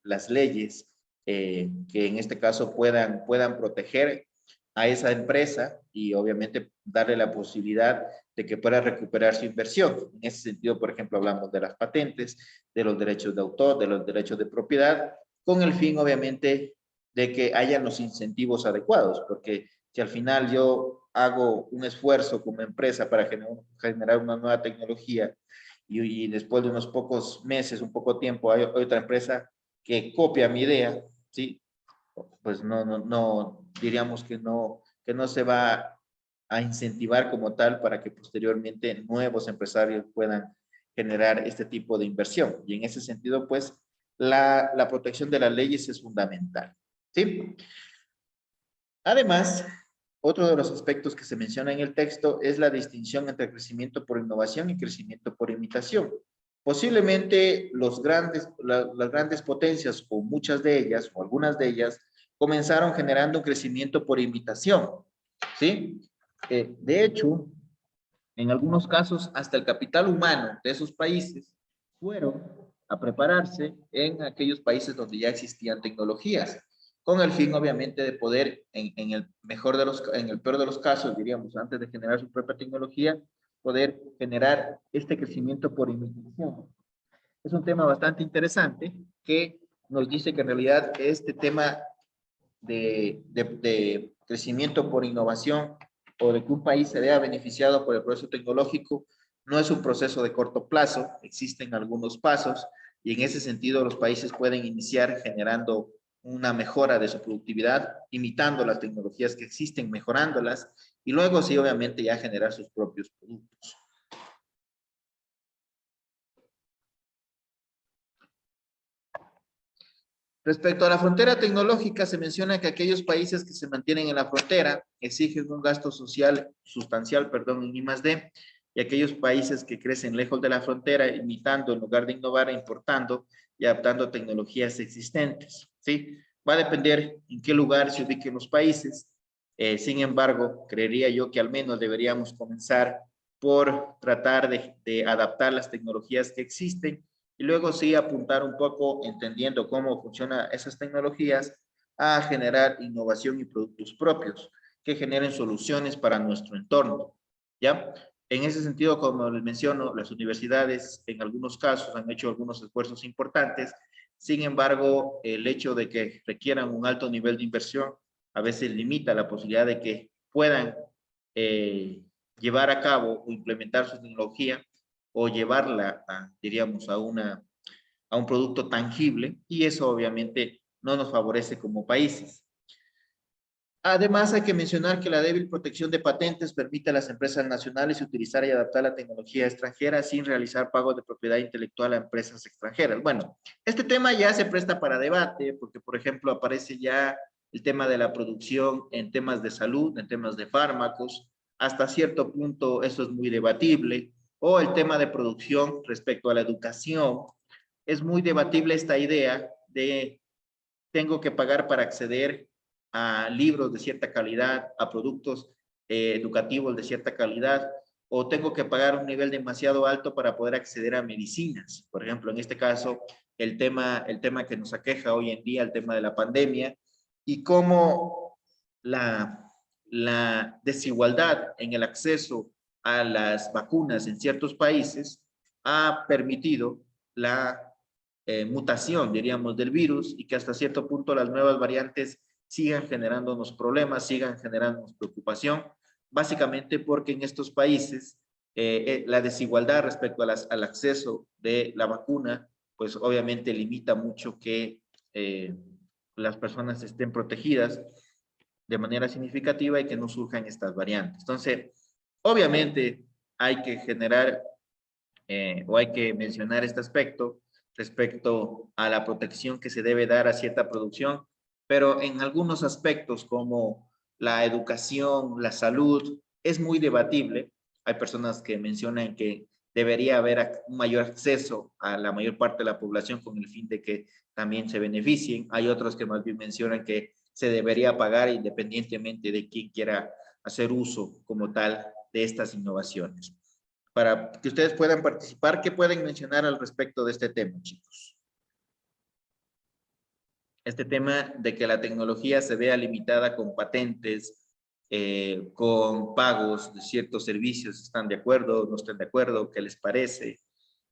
las leyes que en este caso puedan proteger a esa empresa y obviamente darle la posibilidad de que pueda recuperar su inversión. En ese sentido, por ejemplo, hablamos de las patentes, de los derechos de autor, de los derechos de propiedad, con el fin, obviamente, de que hayan los incentivos adecuados, porque si al final yo hago un esfuerzo como empresa para generar una nueva tecnología y después de unos pocos meses, un poco tiempo, hay otra empresa que copia mi idea, ¿sí? Pues no, diríamos que no se va a incentivar como tal para que posteriormente nuevos empresarios puedan generar este tipo de inversión. Y en ese sentido, pues, la protección de las leyes es fundamental, ¿sí? Además, otro de los aspectos que se menciona en el texto es la distinción entre crecimiento por innovación y crecimiento por imitación. Posiblemente las grandes potencias, o muchas de ellas, o algunas de ellas, comenzaron generando un crecimiento por imitación, ¿sí? De hecho, en algunos casos, hasta el capital humano de esos países fueron a prepararse en aquellos países donde ya existían tecnologías, con el fin, obviamente, de poder, en el mejor de en el peor de los casos, diríamos, antes de generar su propia tecnología, poder generar este crecimiento por imitación. Es un tema bastante interesante que nos dice que en realidad este tema de crecimiento por innovación o de que un país se vea beneficiado por el proceso tecnológico no es un proceso de corto plazo, existen algunos pasos y en ese sentido los países pueden iniciar generando una mejora de su productividad, imitando las tecnologías que existen, mejorándolas y luego sí obviamente ya generar sus propios productos. Respecto a la frontera tecnológica, se menciona que aquellos países que se mantienen en la frontera exigen un gasto social sustancial, perdón, en I+D, y aquellos países que crecen lejos de la frontera, imitando en lugar de innovar, importando y adaptando tecnologías existentes, ¿sí? Va a depender en qué lugar se ubiquen los países. Sin embargo, creería yo que al menos deberíamos comenzar por tratar de adaptar las tecnologías que existen y luego sí apuntar un poco, entendiendo cómo funcionan esas tecnologías, a generar innovación y productos propios que generen soluciones para nuestro entorno, ¿ya? En ese sentido, como les menciono, las universidades en algunos casos han hecho algunos esfuerzos importantes, sin embargo, el hecho de que requieran un alto nivel de inversión a veces limita la posibilidad de que puedan llevar a cabo o implementar su tecnología o llevarla, diríamos, a un producto tangible y eso obviamente no nos favorece como países. Además, hay que mencionar que la débil protección de patentes permite a las empresas nacionales utilizar y adaptar la tecnología extranjera sin realizar pagos de propiedad intelectual a empresas extranjeras. Bueno, este tema ya se presta para debate porque, por ejemplo, aparece ya el tema de la producción en temas de salud, en temas de fármacos. Hasta cierto punto eso es muy debatible. O el tema de producción respecto a la educación. Es muy debatible esta idea de tengo que pagar para acceder a libros de cierta calidad, a productos educativos de cierta calidad, o tengo que pagar un nivel demasiado alto para poder acceder a medicinas. Por ejemplo, en este caso, el tema que nos aqueja hoy en día, el tema de la pandemia, y cómo la desigualdad en el acceso a las vacunas en ciertos países ha permitido la mutación, diríamos, del virus y que hasta cierto punto las nuevas variantes sigan generándonos problemas, sigan generándonos preocupación, básicamente porque en estos países la desigualdad respecto a al acceso de la vacuna pues obviamente limita mucho que las personas estén protegidas de manera significativa y que no surjan estas variantes. Entonces, obviamente hay que generar o hay que mencionar este aspecto respecto a la protección que se debe dar a cierta producción, pero en algunos aspectos como la educación, la salud, es muy debatible. Hay personas que mencionan que debería haber un mayor acceso a la mayor parte de la población con el fin de que también se beneficien. Hay otros que más bien mencionan que se debería pagar independientemente de quién quiera hacer uso como tal de estas innovaciones. Para que ustedes puedan participar, ¿qué pueden mencionar al respecto de este tema, chicos? Este tema de que la tecnología se vea limitada con patentes, con pagos de ciertos servicios, ¿están de acuerdo? ¿No están de acuerdo? ¿Qué les parece?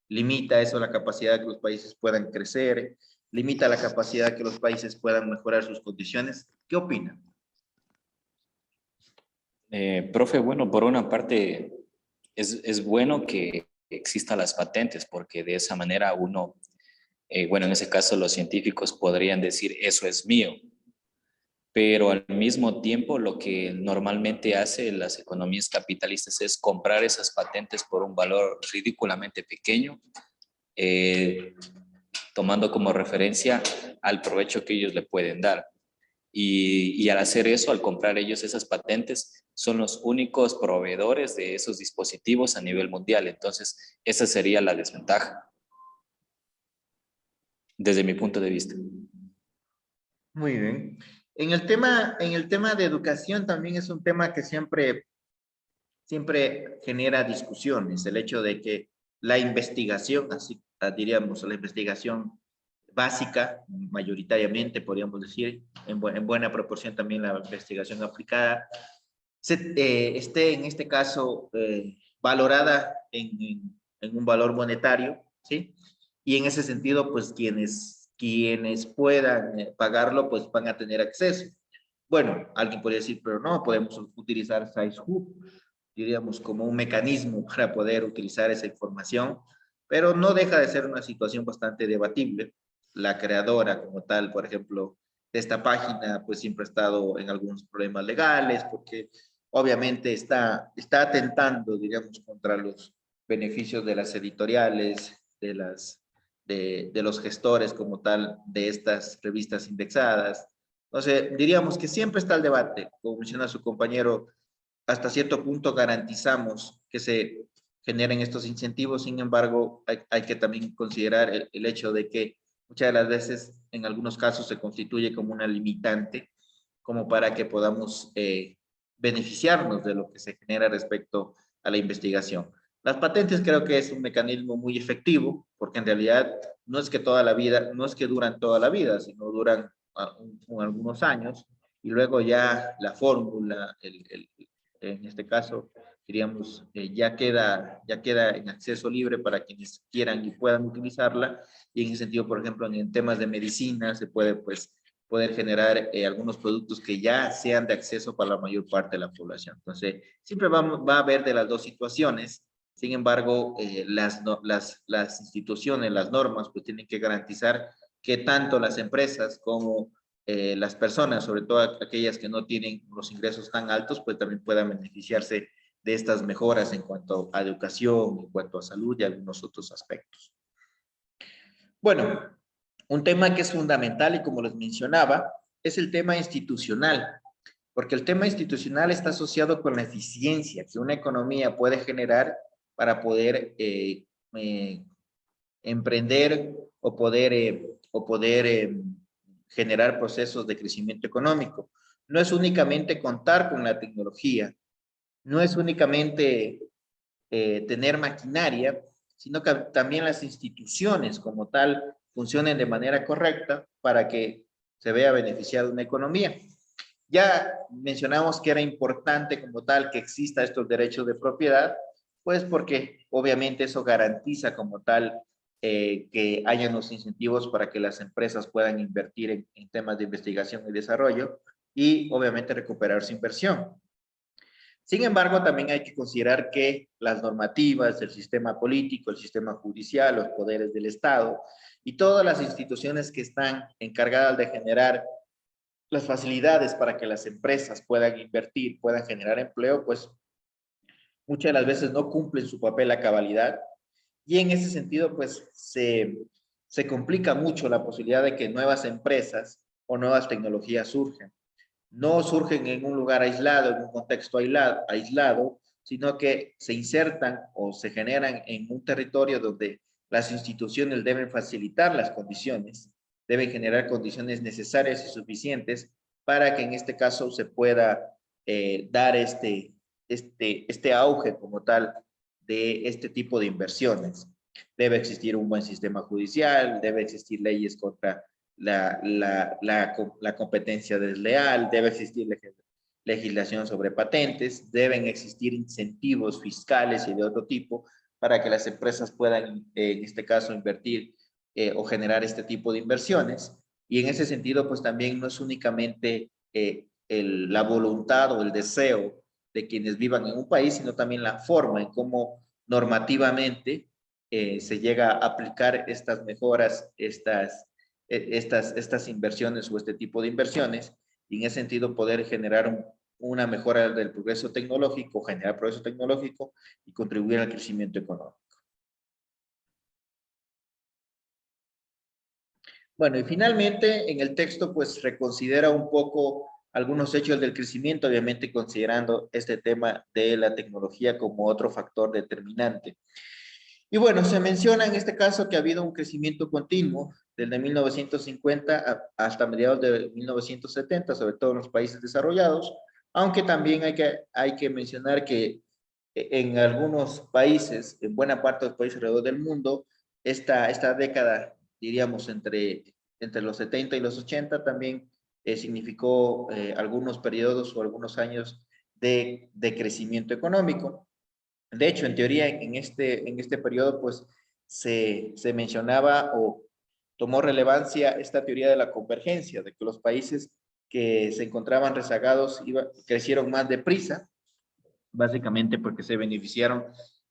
¿Limita eso la capacidad de que los países puedan crecer? ¿Limita la capacidad de que los países puedan mejorar sus condiciones? ¿Qué opinan? Profe, bueno, por una parte es bueno que existan las patentes porque de esa manera uno, bueno, en ese caso los científicos podrían decir eso es mío, pero al mismo tiempo lo que normalmente hace las economías capitalistas es comprar esas patentes por un valor ridículamente pequeño, eh, tomando como referencia al provecho que ellos le pueden dar. Y al hacer eso, al comprar ellos esas patentes, son los únicos proveedores de esos dispositivos a nivel mundial. Entonces, esa sería la desventaja, desde mi punto de vista. Muy bien. En el tema de educación también es un tema que siempre genera discusiones, el hecho de que la investigación, así diríamos, la investigación básica, mayoritariamente, podríamos decir, en buena proporción también la investigación aplicada, esté en este caso valorada en un valor monetario, ¿sí? Y en ese sentido, pues quienes puedan pagarlo, pues van a tener acceso. Bueno, alguien podría decir, pero no, podemos utilizar SciHub, diríamos, como un mecanismo para poder utilizar esa información, pero no deja de ser una situación bastante debatible. La creadora como tal, por ejemplo, de esta página, pues siempre ha estado en algunos problemas legales, porque obviamente está atentando, digamos, contra los beneficios de las editoriales, de los gestores como tal de estas revistas indexadas. Entonces, diríamos que siempre está el debate, como menciona su compañero, hasta cierto punto garantizamos que se generen estos incentivos, sin embargo, hay que también considerar el hecho de que muchas de las veces, en algunos casos, se constituye como una limitante, como para que podamos beneficiarnos de lo que se genera respecto a la investigación. Las patentes creo que es un mecanismo muy efectivo, porque en realidad no es que toda la vida, no es que duran toda la vida, sino duran algunos años, y luego ya la fórmula, en este caso, diríamos, ya queda en acceso libre para quienes quieran y puedan utilizarla, y en ese sentido, por ejemplo, en temas de medicina se puede, pues, poder generar algunos productos que ya sean de acceso para la mayor parte de la población. Entonces, siempre va a haber de las dos situaciones. Sin embargo, las instituciones, las normas, pues tienen que garantizar que tanto las empresas como las personas, sobre todo aquellas que no tienen los ingresos tan altos, pues también puedan beneficiarse de estas mejoras en cuanto a educación, en cuanto a salud y algunos otros aspectos. Bueno, un tema que es fundamental y como les mencionaba, es el tema institucional, porque el tema institucional está asociado con la eficiencia que una economía puede generar para poder emprender o poder generar procesos de crecimiento económico. No es únicamente contar con la tecnología, no es únicamente tener maquinaria, sino que también las instituciones como tal funcionen de manera correcta para que se vea beneficiada una economía. Ya mencionamos que era importante como tal que exista estos derechos de propiedad, pues porque obviamente eso garantiza como tal que hayan los incentivos para que las empresas puedan invertir en temas de investigación y desarrollo y obviamente recuperar su inversión. Sin embargo, también hay que considerar que las normativas, el sistema político, el sistema judicial, los poderes del Estado y todas las instituciones que están encargadas de generar las facilidades para que las empresas puedan invertir, puedan generar empleo, pues muchas de las veces no cumplen su papel a cabalidad y en ese sentido pues se complica mucho la posibilidad de que nuevas empresas o nuevas tecnologías surjan. No surgen en un lugar aislado, en un contexto aislado, sino que se insertan o se generan en un territorio donde las instituciones deben facilitar las condiciones, deben generar condiciones necesarias y suficientes para que en este caso se pueda dar este auge como tal de este tipo de inversiones. Debe existir un buen sistema judicial, debe existir leyes contra la competencia desleal, debe existir legislación sobre patentes, deben existir incentivos fiscales y de otro tipo para que las empresas puedan, en este caso, invertir o generar este tipo de inversiones. Y en ese sentido, pues también no es únicamente la voluntad o el deseo de quienes vivan en un país, sino también la forma en cómo normativamente se llega a aplicar estas mejoras, estas inversiones o este tipo de inversiones, y en ese sentido poder generar una mejora del progreso tecnológico, generar progreso tecnológico y contribuir al crecimiento económico. Bueno, y finalmente en el texto pues reconsidera un poco algunos hechos del crecimiento, obviamente considerando este tema de la tecnología como otro factor determinante. Y bueno, se menciona en este caso que ha habido un crecimiento continuo desde 1950 hasta mediados de 1970, sobre todo en los países desarrollados, aunque también hay que mencionar que en algunos países, en buena parte de los países alrededor del mundo, esta década, diríamos, entre los 70 y los 80, también significó algunos periodos o algunos años de crecimiento económico. De hecho, en teoría, en este periodo, pues, se mencionaba o tomó relevancia esta teoría de la convergencia, de que los países que se encontraban rezagados crecieron más deprisa, básicamente porque se beneficiaron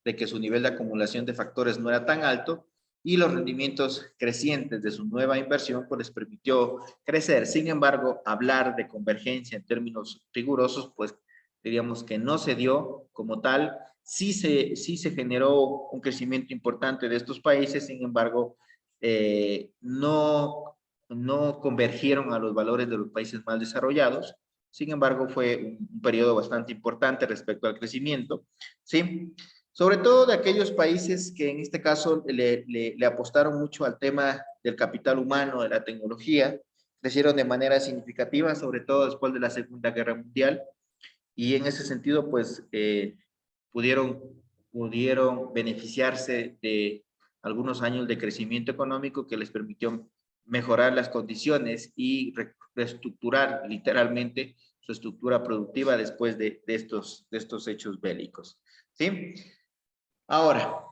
de que su nivel de acumulación de factores no era tan alto y los rendimientos crecientes de su nueva inversión pues les permitió crecer. Sin embargo, hablar de convergencia en términos rigurosos, pues diríamos que no se dio como tal. Sí se generó un crecimiento importante de estos países, sin embargo, no convergieron a los valores de los países más desarrollados. Sin embargo, fue un periodo bastante importante respecto al crecimiento, ¿sí? Sobre todo de aquellos países que en este caso le apostaron mucho al tema del capital humano, de la tecnología, crecieron de manera significativa, sobre todo después de la Segunda Guerra Mundial, y en ese sentido, pues, pudieron, pudieron beneficiarse de algunos años de crecimiento económico que les permitió mejorar las condiciones y reestructurar literalmente su estructura productiva después de estos hechos bélicos. ¿Sí? Ahora,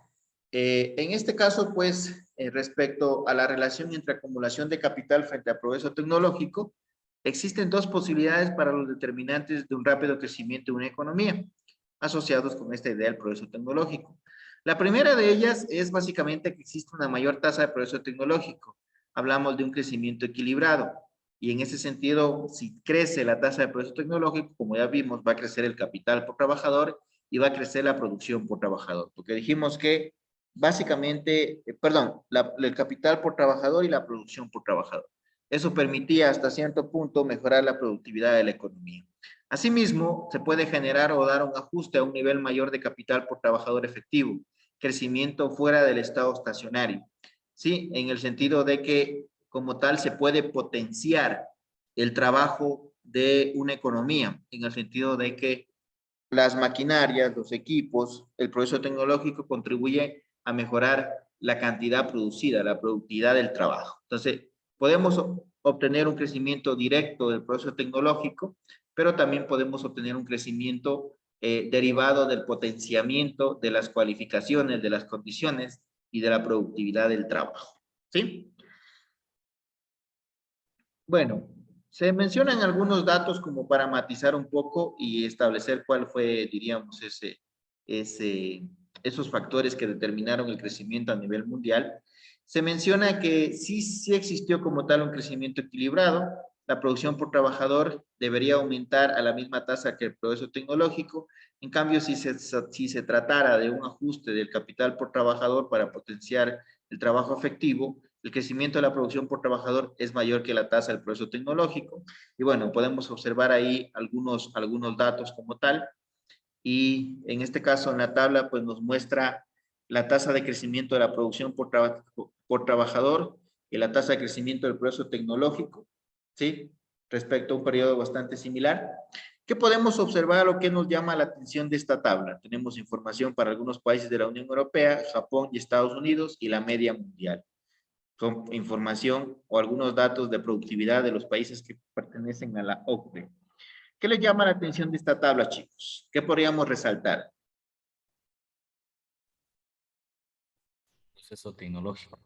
en este caso, pues, respecto a la relación entre acumulación de capital frente a progreso tecnológico, existen dos posibilidades para los determinantes de un rápido crecimiento de una economía, asociados con esta idea del progreso tecnológico. La primera de ellas es básicamente que existe una mayor tasa de progreso tecnológico. Hablamos de un crecimiento equilibrado. Y en ese sentido, si crece la tasa de progreso tecnológico, como ya vimos, va a crecer el capital por trabajador y va a crecer la producción por trabajador. Porque dijimos que básicamente, el capital por trabajador y la producción por trabajador. Eso permitía hasta cierto punto mejorar la productividad de la economía. Asimismo, se puede generar o dar un ajuste a un nivel mayor de capital por trabajador efectivo, crecimiento fuera del estado estacionario, ¿sí? En el sentido de que como tal se puede potenciar el trabajo de una economía, en el sentido de que las maquinarias, los equipos, el proceso tecnológico contribuye a mejorar la cantidad producida, la productividad del trabajo. Entonces, podemos obtener un crecimiento directo del proceso tecnológico, pero también podemos obtener un crecimiento derivado del potenciamiento de las cualificaciones, de las condiciones y de la productividad del trabajo. ¿Sí? Bueno, Se mencionan algunos datos como para matizar un poco y establecer cuál fue, diríamos, ese, esos factores que determinaron el crecimiento a nivel mundial. Se menciona que sí existió como tal un crecimiento equilibrado. La producción por trabajador debería aumentar a la misma tasa que el progreso tecnológico. En cambio, si se tratara de un ajuste del capital por trabajador para potenciar el trabajo efectivo, el crecimiento de la producción por trabajador es mayor que la tasa del progreso tecnológico. Y bueno, podemos observar ahí algunos datos como tal. Y en este caso, en la tabla, pues nos muestra la tasa de crecimiento de la producción por trabajador y la tasa de crecimiento del progreso tecnológico, ¿sí? Respecto a un periodo bastante similar. ¿Qué podemos observar o qué nos llama la atención de esta tabla? Tenemos información para algunos países de la Unión Europea, Japón y Estados Unidos y la media mundial. Con información o algunos datos de productividad de los países que pertenecen a la OCDE. ¿Qué les llama la atención de esta tabla, chicos? ¿Qué podríamos resaltar? Proceso tecnológico.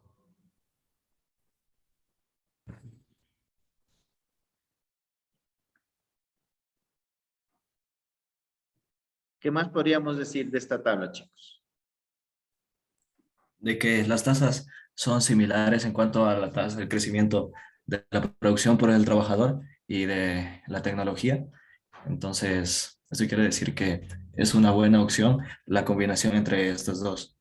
¿Qué más podríamos decir de esta tabla, chicos? De que las tasas son similares en cuanto a la tasa de crecimiento de la producción por el trabajador y de la tecnología. Entonces, eso quiere decir que es una buena opción la combinación entre estos dos.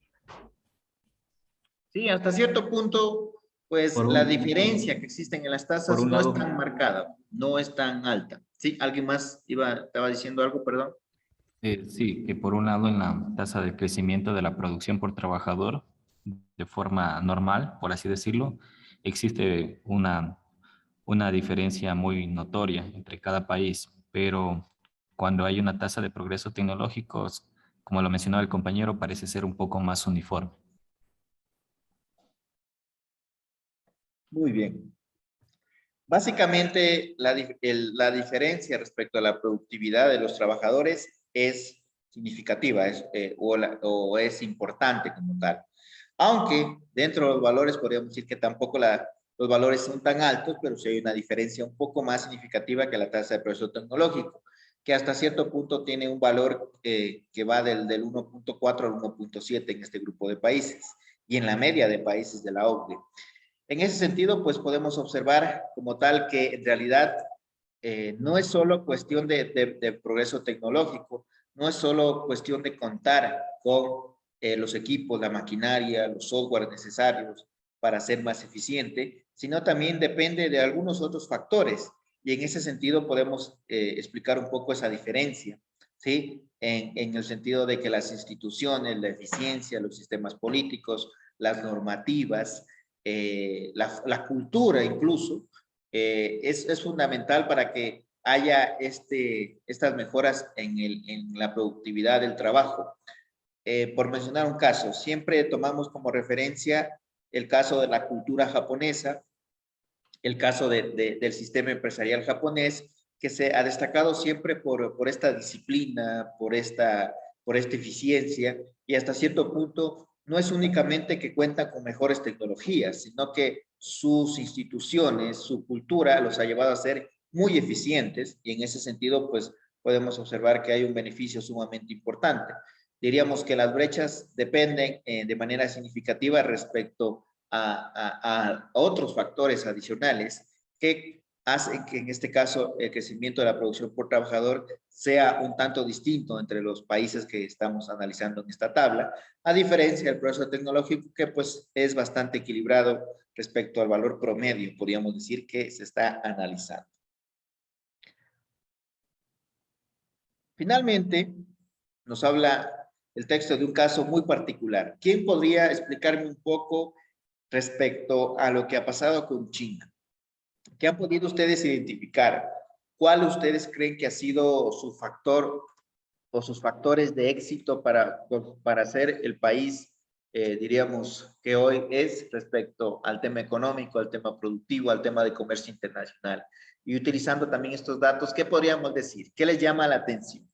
Sí, hasta cierto punto, pues Por la un, diferencia que existen en las por tasas un no es lado, tan marcada, no es tan alta. ¿Sí? ¿Alguien más estaba diciendo algo, perdón? Sí, que por un lado en la tasa de crecimiento de la producción por trabajador, de forma normal, por así decirlo, existe una diferencia muy notoria entre cada país, pero cuando hay una tasa de progreso tecnológico, como lo mencionaba el compañero, parece ser un poco más uniforme. Muy bien. Básicamente, la diferencia respecto a la productividad de los trabajadores es significativa o es importante como tal. Aunque dentro de los valores podríamos decir que tampoco los valores son tan altos, pero sí hay una diferencia un poco más significativa que la tasa de progreso tecnológico, que hasta cierto punto tiene un valor que va del 1.4 al 1.7 en este grupo de países y en la media de países de la OCDE. En ese sentido, pues podemos observar como tal que en realidad no es solo cuestión de progreso tecnológico, no es solo cuestión de contar con los equipos, la maquinaria, los software necesarios para ser más eficiente, sino también depende de algunos otros factores. Y en ese sentido podemos explicar un poco esa diferencia, ¿sí? En el sentido de que las instituciones, la eficiencia, los sistemas políticos, las normativas, la cultura incluso, es fundamental para que haya estas mejoras en la productividad del trabajo. Por mencionar un caso, siempre tomamos como referencia el caso de la cultura japonesa, el caso del sistema empresarial japonés, que se ha destacado siempre por esta disciplina, por esta eficiencia, y hasta cierto punto no es únicamente que cuentan con mejores tecnologías, sino que sus instituciones, su cultura los ha llevado a ser muy eficientes, y en ese sentido, pues podemos observar que hay un beneficio sumamente importante. Diríamos que las brechas dependen de manera significativa respecto a otros factores adicionales que hacen que en este caso el crecimiento de la producción por trabajador sea un tanto distinto entre los países que estamos analizando en esta tabla, a diferencia del progreso tecnológico que pues es bastante equilibrado respecto al valor promedio, podríamos decir que se está analizando. Finalmente, nos habla el texto de un caso muy particular. ¿Quién podría explicarme un poco respecto a lo que ha pasado con China? ¿Qué han podido ustedes identificar? ¿Cuál ustedes creen que ha sido su factor o sus factores de éxito para ser el país, diríamos, que hoy es respecto al tema económico, al tema productivo, al tema de comercio internacional? Y utilizando también estos datos, ¿qué podríamos decir? ¿Qué les llama la atención?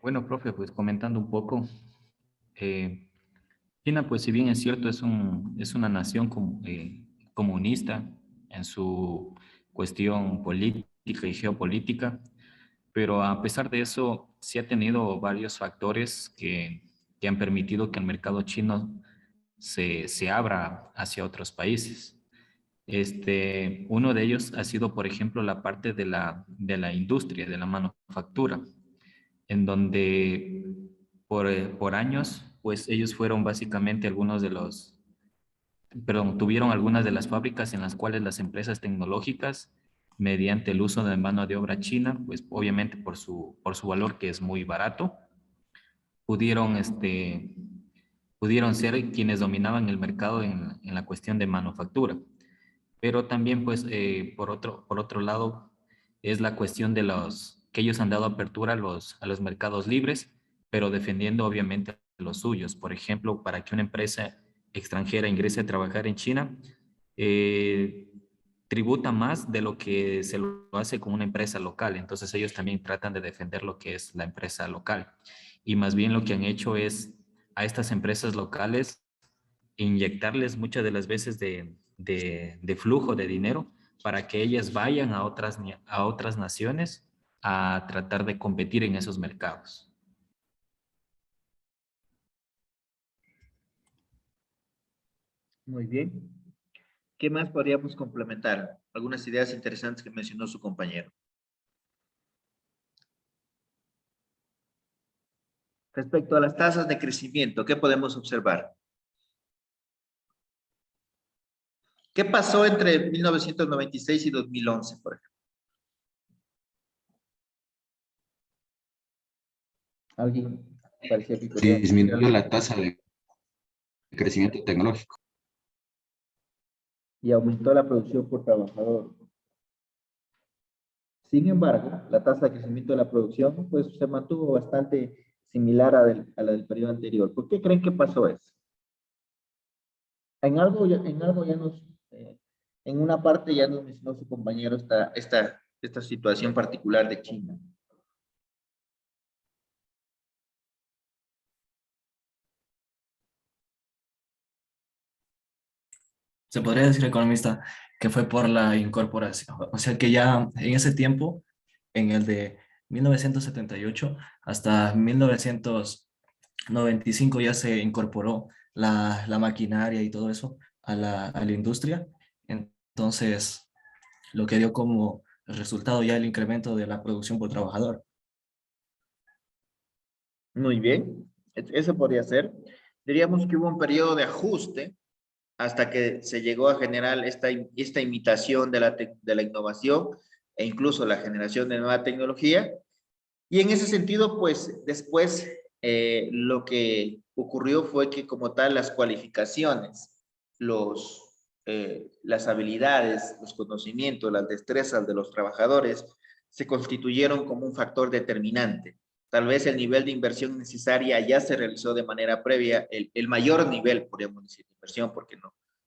Bueno, profe, pues comentando un poco, eh, China, pues si bien es cierto, es una nación comunista en su cuestión política y geopolítica, pero a pesar de eso, sí ha tenido varios factores que han permitido que el mercado chino se abra hacia otros países. Uno de ellos ha sido, por ejemplo, la parte de la industria, de la manufactura, en donde por años, pues ellos fueron básicamente perdón, tuvieron algunas de las fábricas en las cuales las empresas tecnológicas, mediante el uso de mano de obra china, pues obviamente por su valor que es muy barato, pudieron, pudieron ser quienes dominaban el mercado en la cuestión de manufactura. Pero también, pues, por otro lado, es la cuestión de que ellos han dado apertura a los mercados libres, pero defendiendo obviamente los suyos. Por ejemplo, para que una empresa extranjera ingrese a trabajar en China, eh, tributa más de lo que se lo hace con una empresa local. Entonces ellos también tratan de defender lo que es la empresa local. Y más bien lo que han hecho es a estas empresas locales inyectarles muchas de las veces de flujo de dinero para que ellas vayan a otras naciones a tratar de competir en esos mercados. Muy bien. ¿Qué más podríamos complementar? Algunas ideas interesantes que mencionó su compañero. Respecto a las tasas de crecimiento, ¿qué podemos observar? ¿Qué pasó entre 1996 y 2011, por ejemplo? ¿Alguien parecía que quería decir Disminuyó algo? la tasa de crecimiento tecnológico. Y aumentó la producción por trabajador. Sin embargo, la tasa de crecimiento de la producción pues, se mantuvo bastante similar a la del periodo anterior. ¿Por qué creen que pasó eso? En algo ya nos, en una parte ya nos mencionó su compañero esta situación particular de China. Se podría decir, economista, que fue por la incorporación. O sea que ya en ese tiempo, en el de 1978 hasta 1995 ya se incorporó la maquinaria y todo eso a la industria. Entonces, lo que dio como resultado ya el incremento de la producción por trabajador. Muy bien, eso podría ser. Diríamos que hubo un periodo de ajuste hasta que se llegó a generar esta imitación de la innovación e incluso la generación de nueva tecnología. Y en ese sentido, pues después lo que ocurrió fue que como tal las cualificaciones, las habilidades, los conocimientos, las destrezas de los trabajadores se constituyeron como un factor determinante. Tal vez el nivel de inversión necesaria ya se realizó de manera previa, el mayor nivel, podríamos decir, de inversión, porque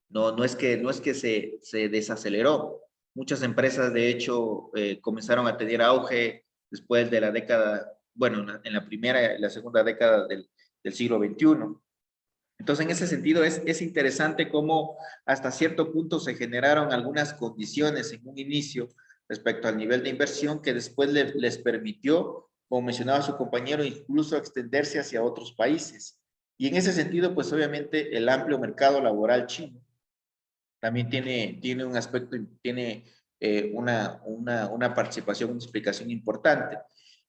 no es que se desaceleró. Muchas empresas, de hecho, comenzaron a tener auge después de la década, bueno, en la primera y la segunda década del siglo XXI. Entonces, en ese sentido, es interesante cómo hasta cierto punto se generaron algunas condiciones en un inicio respecto al nivel de inversión que después les permitió, como mencionaba su compañero, incluso extenderse hacia otros países. Y en ese sentido, pues obviamente el amplio mercado laboral chino también tiene un aspecto, tiene una participación, una explicación importante.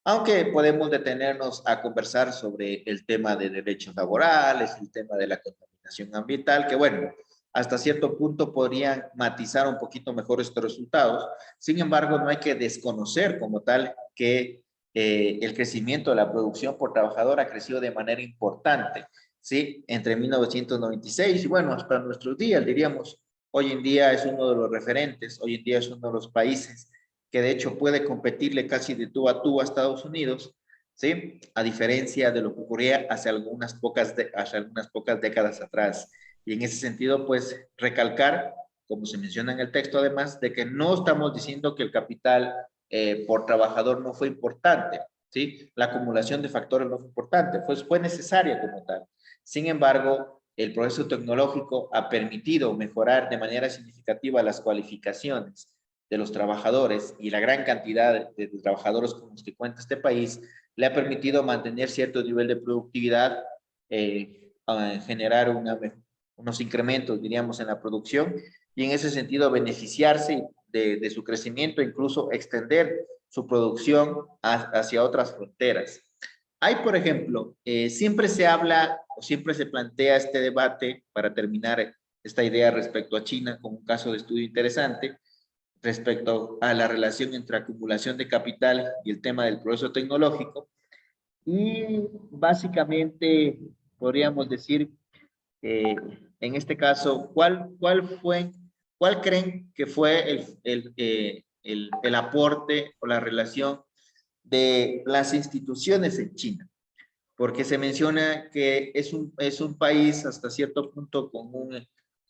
Aunque podemos detenernos a conversar sobre el tema de derechos laborales, el tema de la contaminación ambiental, que bueno, hasta cierto punto podrían matizar un poquito mejor estos resultados. Sin embargo, no hay que desconocer como tal que el crecimiento de la producción por trabajador ha crecido de manera importante, ¿sí? Entre 1996 y bueno, hasta nuestros días, diríamos, hoy en día es uno de los referentes, hoy en día es uno de los países que de hecho puede competirle casi de tú a Estados Unidos, ¿sí? A diferencia de lo que ocurría hace algunas pocas décadas atrás. Y en ese sentido, pues, recalcar, como se menciona en el texto además, de que no estamos diciendo que el capital por trabajador no fue importante. ¿sí? La acumulación de factores no fue importante, pues fue necesaria como tal. Sin embargo, el proceso tecnológico ha permitido mejorar de manera significativa las cualificaciones de los trabajadores y la gran cantidad de trabajadores con los que cuenta este país le ha permitido mantener cierto nivel de productividad, generar unos incrementos, diríamos, en la producción y en ese sentido beneficiarse de su crecimiento, incluso extender su producción hacia otras fronteras. Hay, por ejemplo, siempre se habla o siempre se plantea este debate para terminar esta idea respecto a China como un caso de estudio interesante, respecto a la relación entre acumulación de capital y el tema del progreso tecnológico. Y básicamente podríamos decir, en este caso, ¿cuál creen que fue el aporte o la relación de las instituciones en China? Porque se menciona que es un país hasta cierto punto con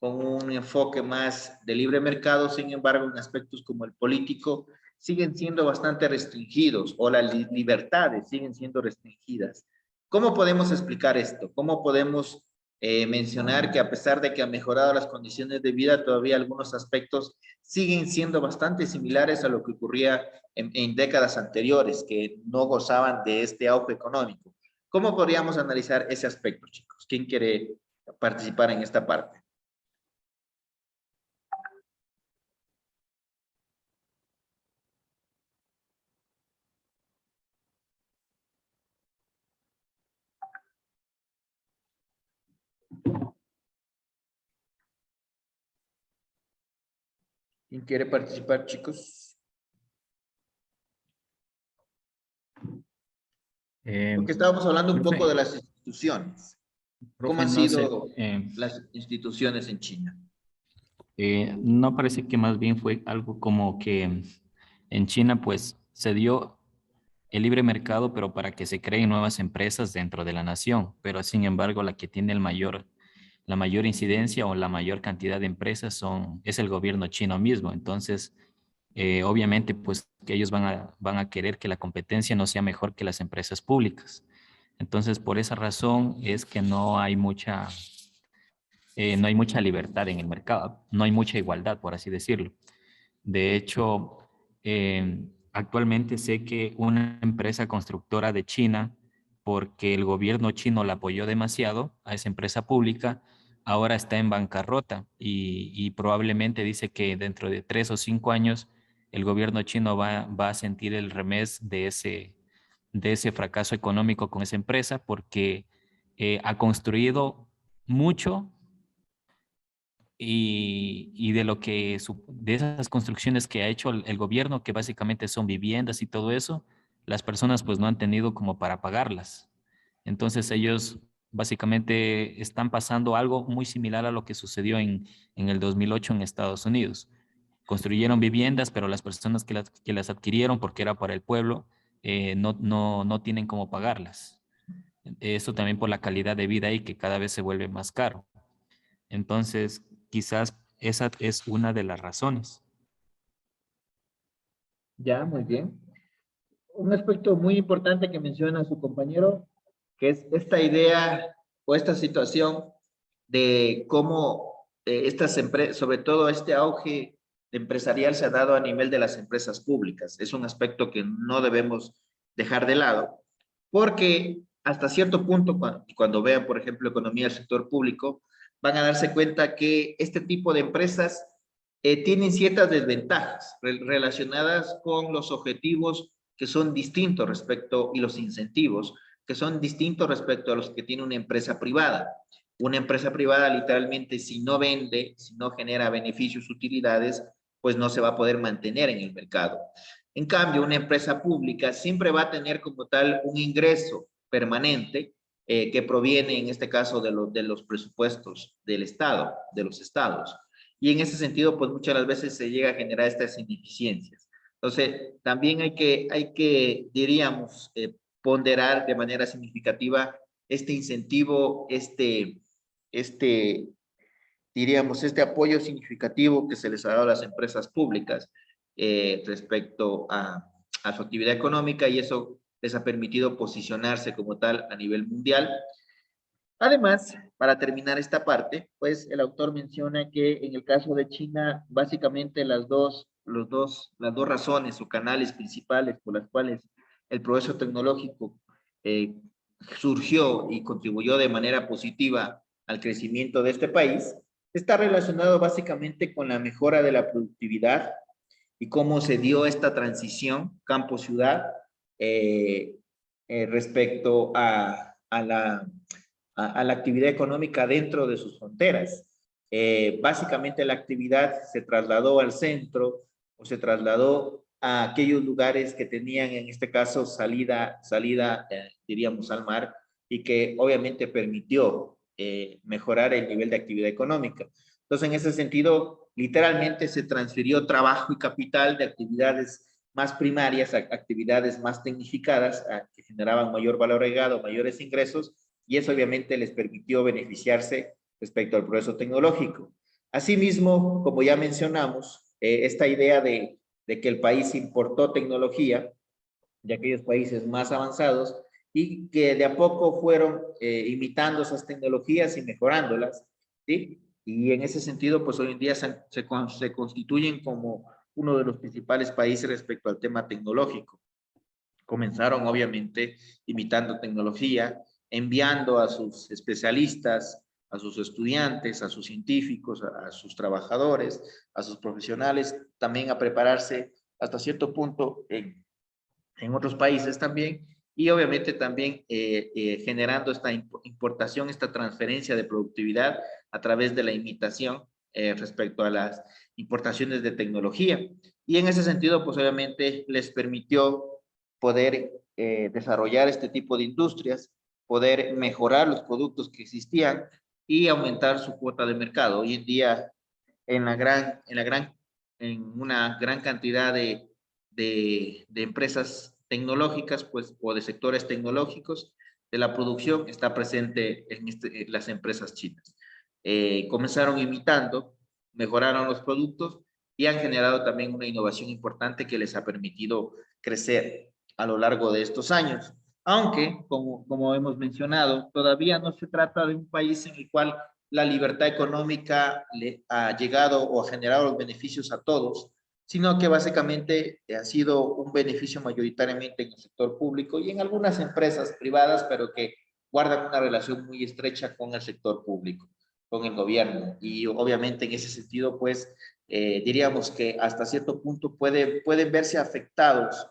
un enfoque más de libre mercado, sin embargo, en aspectos como el político siguen siendo bastante restringidos o las libertades siguen siendo restringidas. ¿Cómo podemos explicar esto? ¿Cómo podemos mencionar que a pesar de que han mejorado las condiciones de vida, todavía algunos aspectos siguen siendo bastante similares a lo que ocurría en décadas anteriores, que no gozaban de este auge económico? ¿Cómo podríamos analizar ese aspecto, chicos? ¿Quién quiere participar en esta parte? ¿Quién quiere participar, chicos? Porque estábamos hablando un poco de las instituciones. ¿Cómo han no sé, sido las instituciones en China? no parece que más bien fue algo como que en China pues se dio el libre mercado, pero para que se creen nuevas empresas dentro de la nación, pero sin embargo la que tiene la mayor incidencia o la mayor cantidad de empresas es el gobierno chino mismo. Entonces, obviamente, pues que ellos van a querer que la competencia no sea mejor que las empresas públicas. Entonces, por esa razón es que no hay mucha libertad en el mercado, no hay mucha igualdad, por así decirlo. De hecho, actualmente sé que una empresa constructora de China, porque el gobierno chino la apoyó demasiado a esa empresa pública, ahora está en bancarrota y probablemente dice que dentro de 3 o 5 años el gobierno chino va a sentir el remés de ese fracaso económico con esa empresa porque ha construido mucho y de de esas construcciones que ha hecho el gobierno, que básicamente son viviendas y todo eso, las personas pues no han tenido como para pagarlas. Entonces ellos básicamente están pasando algo muy similar a lo que sucedió en el 2008 en Estados Unidos. Construyeron viviendas, pero las personas que las adquirieron porque era para el pueblo, no tienen cómo pagarlas. Eso también por la calidad de vida ahí que cada vez se vuelve más caro. Entonces, quizás esa es una de las razones. Ya, muy bien. Un aspecto muy importante que menciona su compañero, que es esta idea o esta situación de cómo estas empresas, sobre todo este auge empresarial se ha dado a nivel de las empresas públicas. Es un aspecto que no debemos dejar de lado, porque hasta cierto punto, cuando vean, por ejemplo, economía del sector público, van a darse cuenta que este tipo de empresas tienen ciertas desventajas relacionadas con los objetivos que son distintos respecto, y los incentivos, que son distintos respecto a los que tiene una empresa privada. Una empresa privada literalmente si no vende, si no genera beneficios, utilidades, pues no se va a poder mantener en el mercado. En cambio, una empresa pública siempre va a tener como tal un ingreso permanente que proviene en este caso de los presupuestos del Estado, de los estados. Y en ese sentido, pues muchas las veces se llega a generar estas ineficiencias. Entonces, también hay que diríamos, ponderar de manera significativa este incentivo, diríamos, este apoyo significativo que se les ha dado a las empresas públicas respecto a su actividad económica, y eso les ha permitido posicionarse como tal a nivel mundial. Además, para terminar esta parte, pues el autor menciona que en el caso de China, básicamente las dos razones o canales principales por las cuales el progreso tecnológico eh, surgió y contribuyó de manera positiva al crecimiento de este país, está relacionado básicamente con la mejora de la productividad y cómo se dio esta transición campo-ciudad respecto a la actividad económica dentro de sus fronteras. Básicamente la actividad se trasladó al centro o se trasladó a aquellos lugares que tenían en este caso salida diríamos al mar, y que obviamente permitió mejorar el nivel de actividad económica. Entonces en ese sentido literalmente se transfirió trabajo y capital de actividades más primarias a actividades más tecnificadas que generaban mayor valor agregado, mayores ingresos, y eso obviamente les permitió beneficiarse respecto al progreso tecnológico. Asimismo, como ya mencionamos, esta idea de que el país importó tecnología de aquellos países más avanzados y que de a poco fueron imitando esas tecnologías y mejorándolas, ¿sí? Y en ese sentido, pues hoy en día se constituyen como uno de los principales países respecto al tema tecnológico. Comenzaron obviamente imitando tecnología, enviando a sus especialistas, a sus estudiantes, a sus científicos, a sus trabajadores, a sus profesionales, también a prepararse hasta cierto punto en otros países también, y obviamente también generando esta importación, esta transferencia de productividad a través de la imitación respecto a las importaciones de tecnología. Y en ese sentido, pues obviamente les permitió poder desarrollar este tipo de industrias, poder mejorar los productos que existían y aumentar su cuota de mercado. Hoy en día, en una gran cantidad de empresas tecnológicas, pues, o de sectores tecnológicos de la producción, está presente en las empresas chinas. Comenzaron imitando, mejoraron los productos y han generado también una innovación importante que les ha permitido crecer a lo largo de estos años. Aunque, como hemos mencionado, todavía no se trata de un país en el cual la libertad económica le ha llegado o ha generado los beneficios a todos, sino que básicamente ha sido un beneficio mayoritariamente en el sector público y en algunas empresas privadas, pero que guardan una relación muy estrecha con el sector público, con el gobierno. Y obviamente en ese sentido, pues, diríamos que hasta cierto punto pueden verse afectados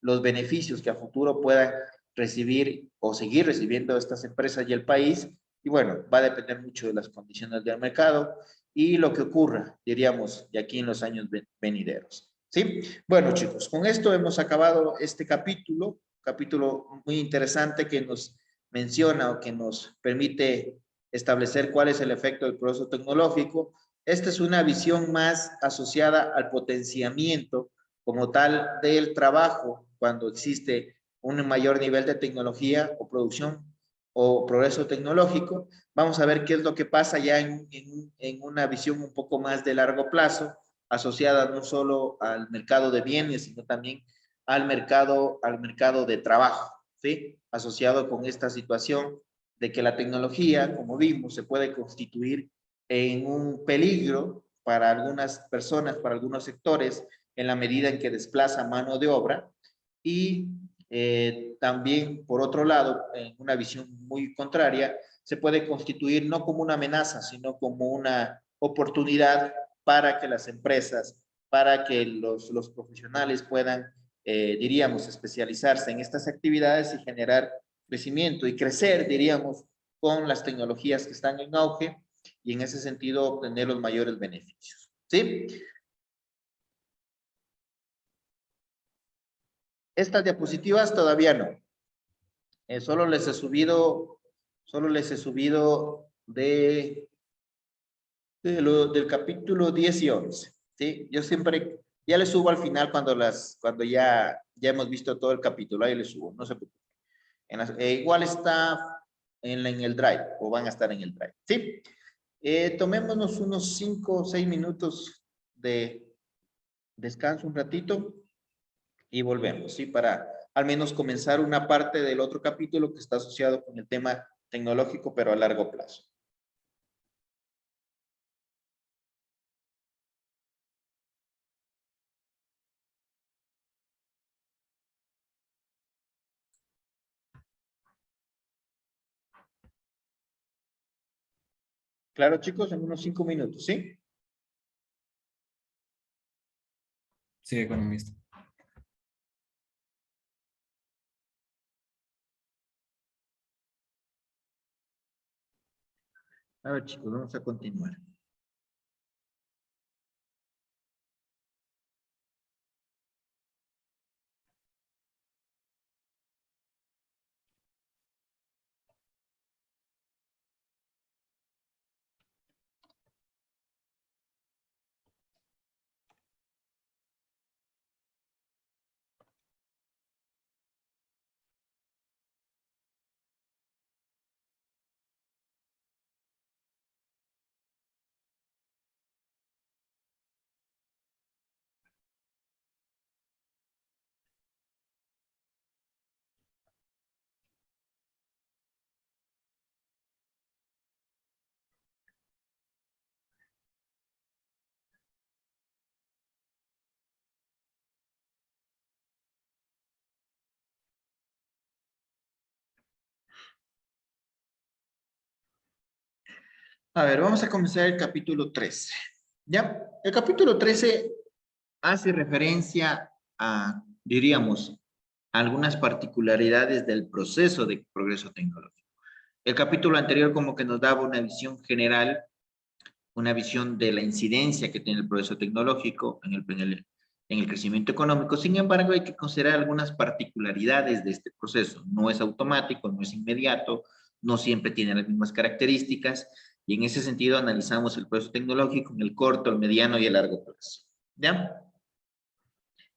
los beneficios que a futuro puedan recibir o seguir recibiendo estas empresas y el país. Y bueno, va a depender mucho de las condiciones del mercado y lo que ocurra, diríamos, de aquí en los años venideros. ¿Sí? Bueno, chicos, con esto hemos acabado este capítulo muy interesante que nos menciona o que nos permite establecer cuál es el efecto del progreso tecnológico. Esta es una visión más asociada al potenciamiento como tal del trabajo cuando existe un mayor nivel de tecnología o producción o progreso tecnológico. Vamos a ver qué es lo que pasa ya en una visión un poco más de largo plazo, asociada no solo al mercado de bienes, sino también al mercado de trabajo, ¿sí? Asociado con esta situación de que la tecnología, como vimos, se puede constituir en un peligro para algunas personas, para algunos sectores, en la medida en que desplaza mano de obra y también, por otro lado, en una visión muy contraria, se puede constituir no como una amenaza, sino como una oportunidad para que las empresas, para que los profesionales puedan, diríamos, especializarse en estas actividades y generar crecimiento y crecer, diríamos, con las tecnologías que están en auge y en ese sentido obtener los mayores beneficios. ¿Sí? Estas diapositivas todavía no. Solo les he subido del capítulo 10 y 11. ¿Sí? Yo siempre, ya les subo al final cuando ya hemos visto todo el capítulo, ahí les subo, no se preocupen. Igual está en el Drive, o van a estar en el Drive. ¿Sí? Tomémonos unos 5 o 6 minutos de descanso un ratito y volvemos, ¿sí? Para al menos comenzar una parte del otro capítulo que está asociado con el tema tecnológico, pero a largo plazo. Claro, chicos, en unos 5 minutos, ¿sí? Sí, economista. A ver, chicos, vamos a continuar. A ver, vamos a comenzar el capítulo 13. ¿Ya? El capítulo 13 hace referencia a, diríamos, algunas particularidades del proceso de progreso tecnológico. El capítulo anterior como que nos daba una visión general, una visión de la incidencia que tiene el progreso tecnológico en el crecimiento económico. Sin embargo, hay que considerar algunas particularidades de este proceso. No es automático, no es inmediato, no siempre tiene las mismas características, y en ese sentido analizamos el proceso tecnológico en el corto, el mediano y el largo plazo. ¿Ya?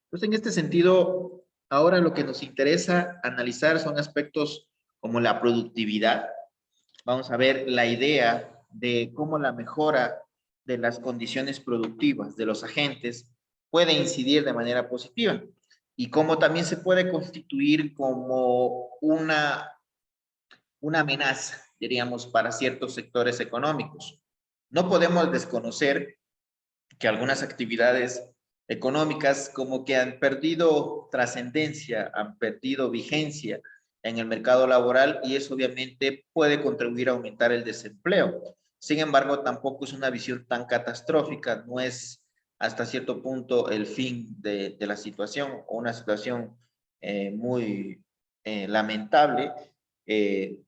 Entonces, en este sentido, ahora lo que nos interesa analizar son aspectos como la productividad. Vamos a ver la idea de cómo la mejora de las condiciones productivas de los agentes puede incidir de manera positiva y cómo también se puede constituir como una amenaza, diríamos, para ciertos sectores económicos. No podemos desconocer que algunas actividades económicas como que han perdido trascendencia, han perdido vigencia en el mercado laboral y eso obviamente puede contribuir a aumentar el desempleo. Sin embargo, tampoco es una visión tan catastrófica, no es hasta cierto punto el fin de la situación o una situación muy lamentable,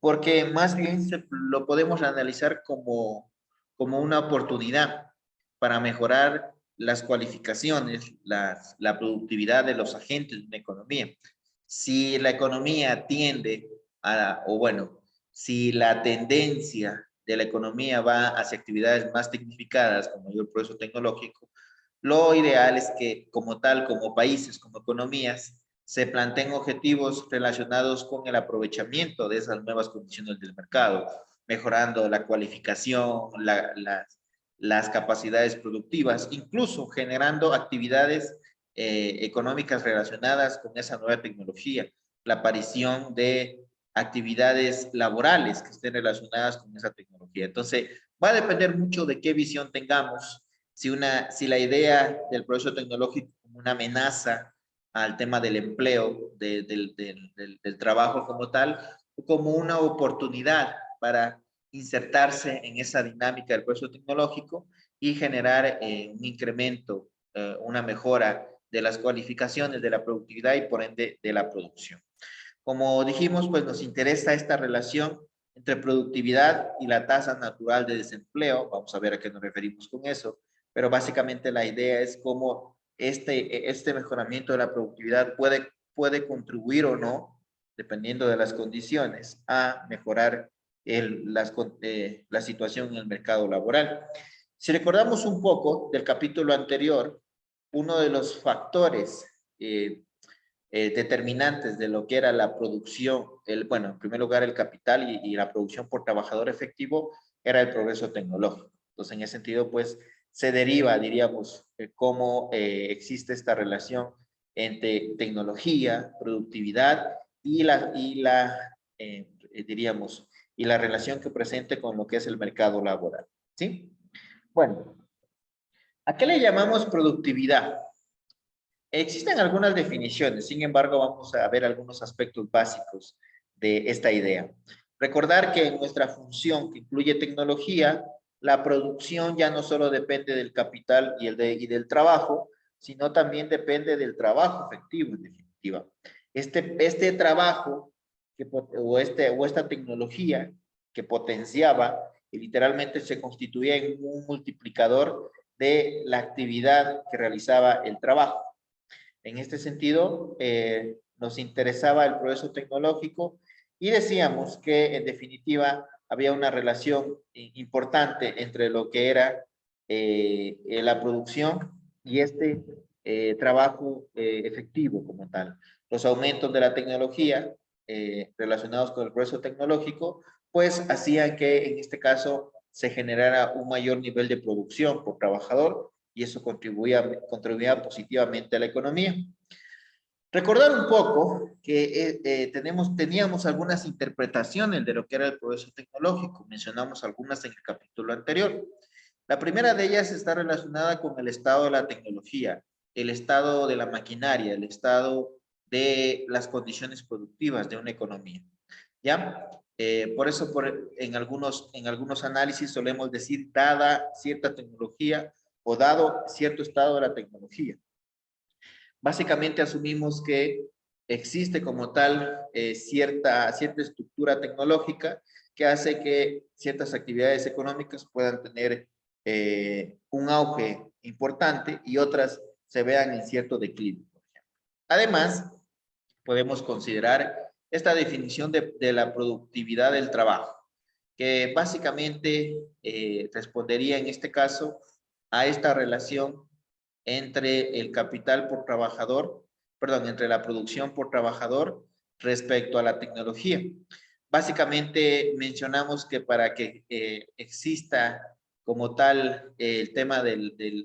porque más bien lo podemos analizar como una oportunidad para mejorar las cualificaciones, la productividad de los agentes de una economía. Si la economía tiende a, o bueno, si la tendencia de la economía va hacia actividades más tecnificadas, con mayor progreso tecnológico, lo ideal es que como tal, como países, como economías, se planteen objetivos relacionados con el aprovechamiento de esas nuevas condiciones del mercado, mejorando la cualificación, las capacidades productivas, incluso generando actividades económicas relacionadas con esa nueva tecnología, la aparición de actividades laborales que estén relacionadas con esa tecnología. Entonces, va a depender mucho de qué visión tengamos, si la idea del proceso tecnológico como una amenaza al tema del empleo, del trabajo como tal, o como una oportunidad para insertarse en esa dinámica del proceso tecnológico y generar un incremento, una mejora de las cualificaciones, de la productividad y por ende de la producción. Como dijimos, pues nos interesa esta relación entre productividad y la tasa natural de desempleo. Vamos a ver a qué nos referimos con eso, pero básicamente la idea es cómo este mejoramiento de la productividad puede contribuir o no, dependiendo de las condiciones, a mejorar la situación en el mercado laboral. Si recordamos un poco del capítulo anterior, uno de los factores determinantes de lo que era la producción, bueno, en primer lugar el capital y la producción por trabajador efectivo, era el progreso tecnológico. Entonces, en ese sentido, pues, se deriva, diríamos, cómo existe esta relación entre tecnología, productividad diríamos, y la relación que presente con lo que es el mercado laboral, ¿sí? Bueno, ¿a qué le llamamos productividad? Existen algunas definiciones, sin embargo, vamos a ver algunos aspectos básicos de esta idea. Recordar que en nuestra función que incluye tecnología, la producción ya no solo depende del capital y del trabajo, sino también depende del trabajo efectivo, en definitiva. Este trabajo o esta tecnología que potenciaba y literalmente se constituía en un multiplicador de la actividad que realizaba el trabajo. En este sentido, nos interesaba el progreso tecnológico y decíamos que, en definitiva, había una relación importante entre lo que era la producción y este trabajo efectivo como tal. Los aumentos de la tecnología relacionados con el progreso tecnológico, pues hacían que en este caso se generara un mayor nivel de producción por trabajador y eso contribuía positivamente a la economía. Recordar un poco que teníamos algunas interpretaciones de lo que era el progreso tecnológico. Mencionamos algunas en el capítulo anterior. La primera de ellas está relacionada con el estado de la tecnología, el estado de la maquinaria, el estado de las condiciones productivas de una economía. ¿Ya? Por eso en algunos análisis solemos decir dada cierta tecnología o dado cierto estado de la tecnología. Básicamente asumimos que existe como tal cierta estructura tecnológica que hace que ciertas actividades económicas puedan tener un auge importante y otras se vean en cierto declive, por ejemplo. Además, podemos considerar esta definición de la productividad del trabajo, que básicamente respondería en este caso a esta relación entre el capital por trabajador, perdón, entre la producción por trabajador respecto a la tecnología. Básicamente mencionamos que para que exista como tal el tema de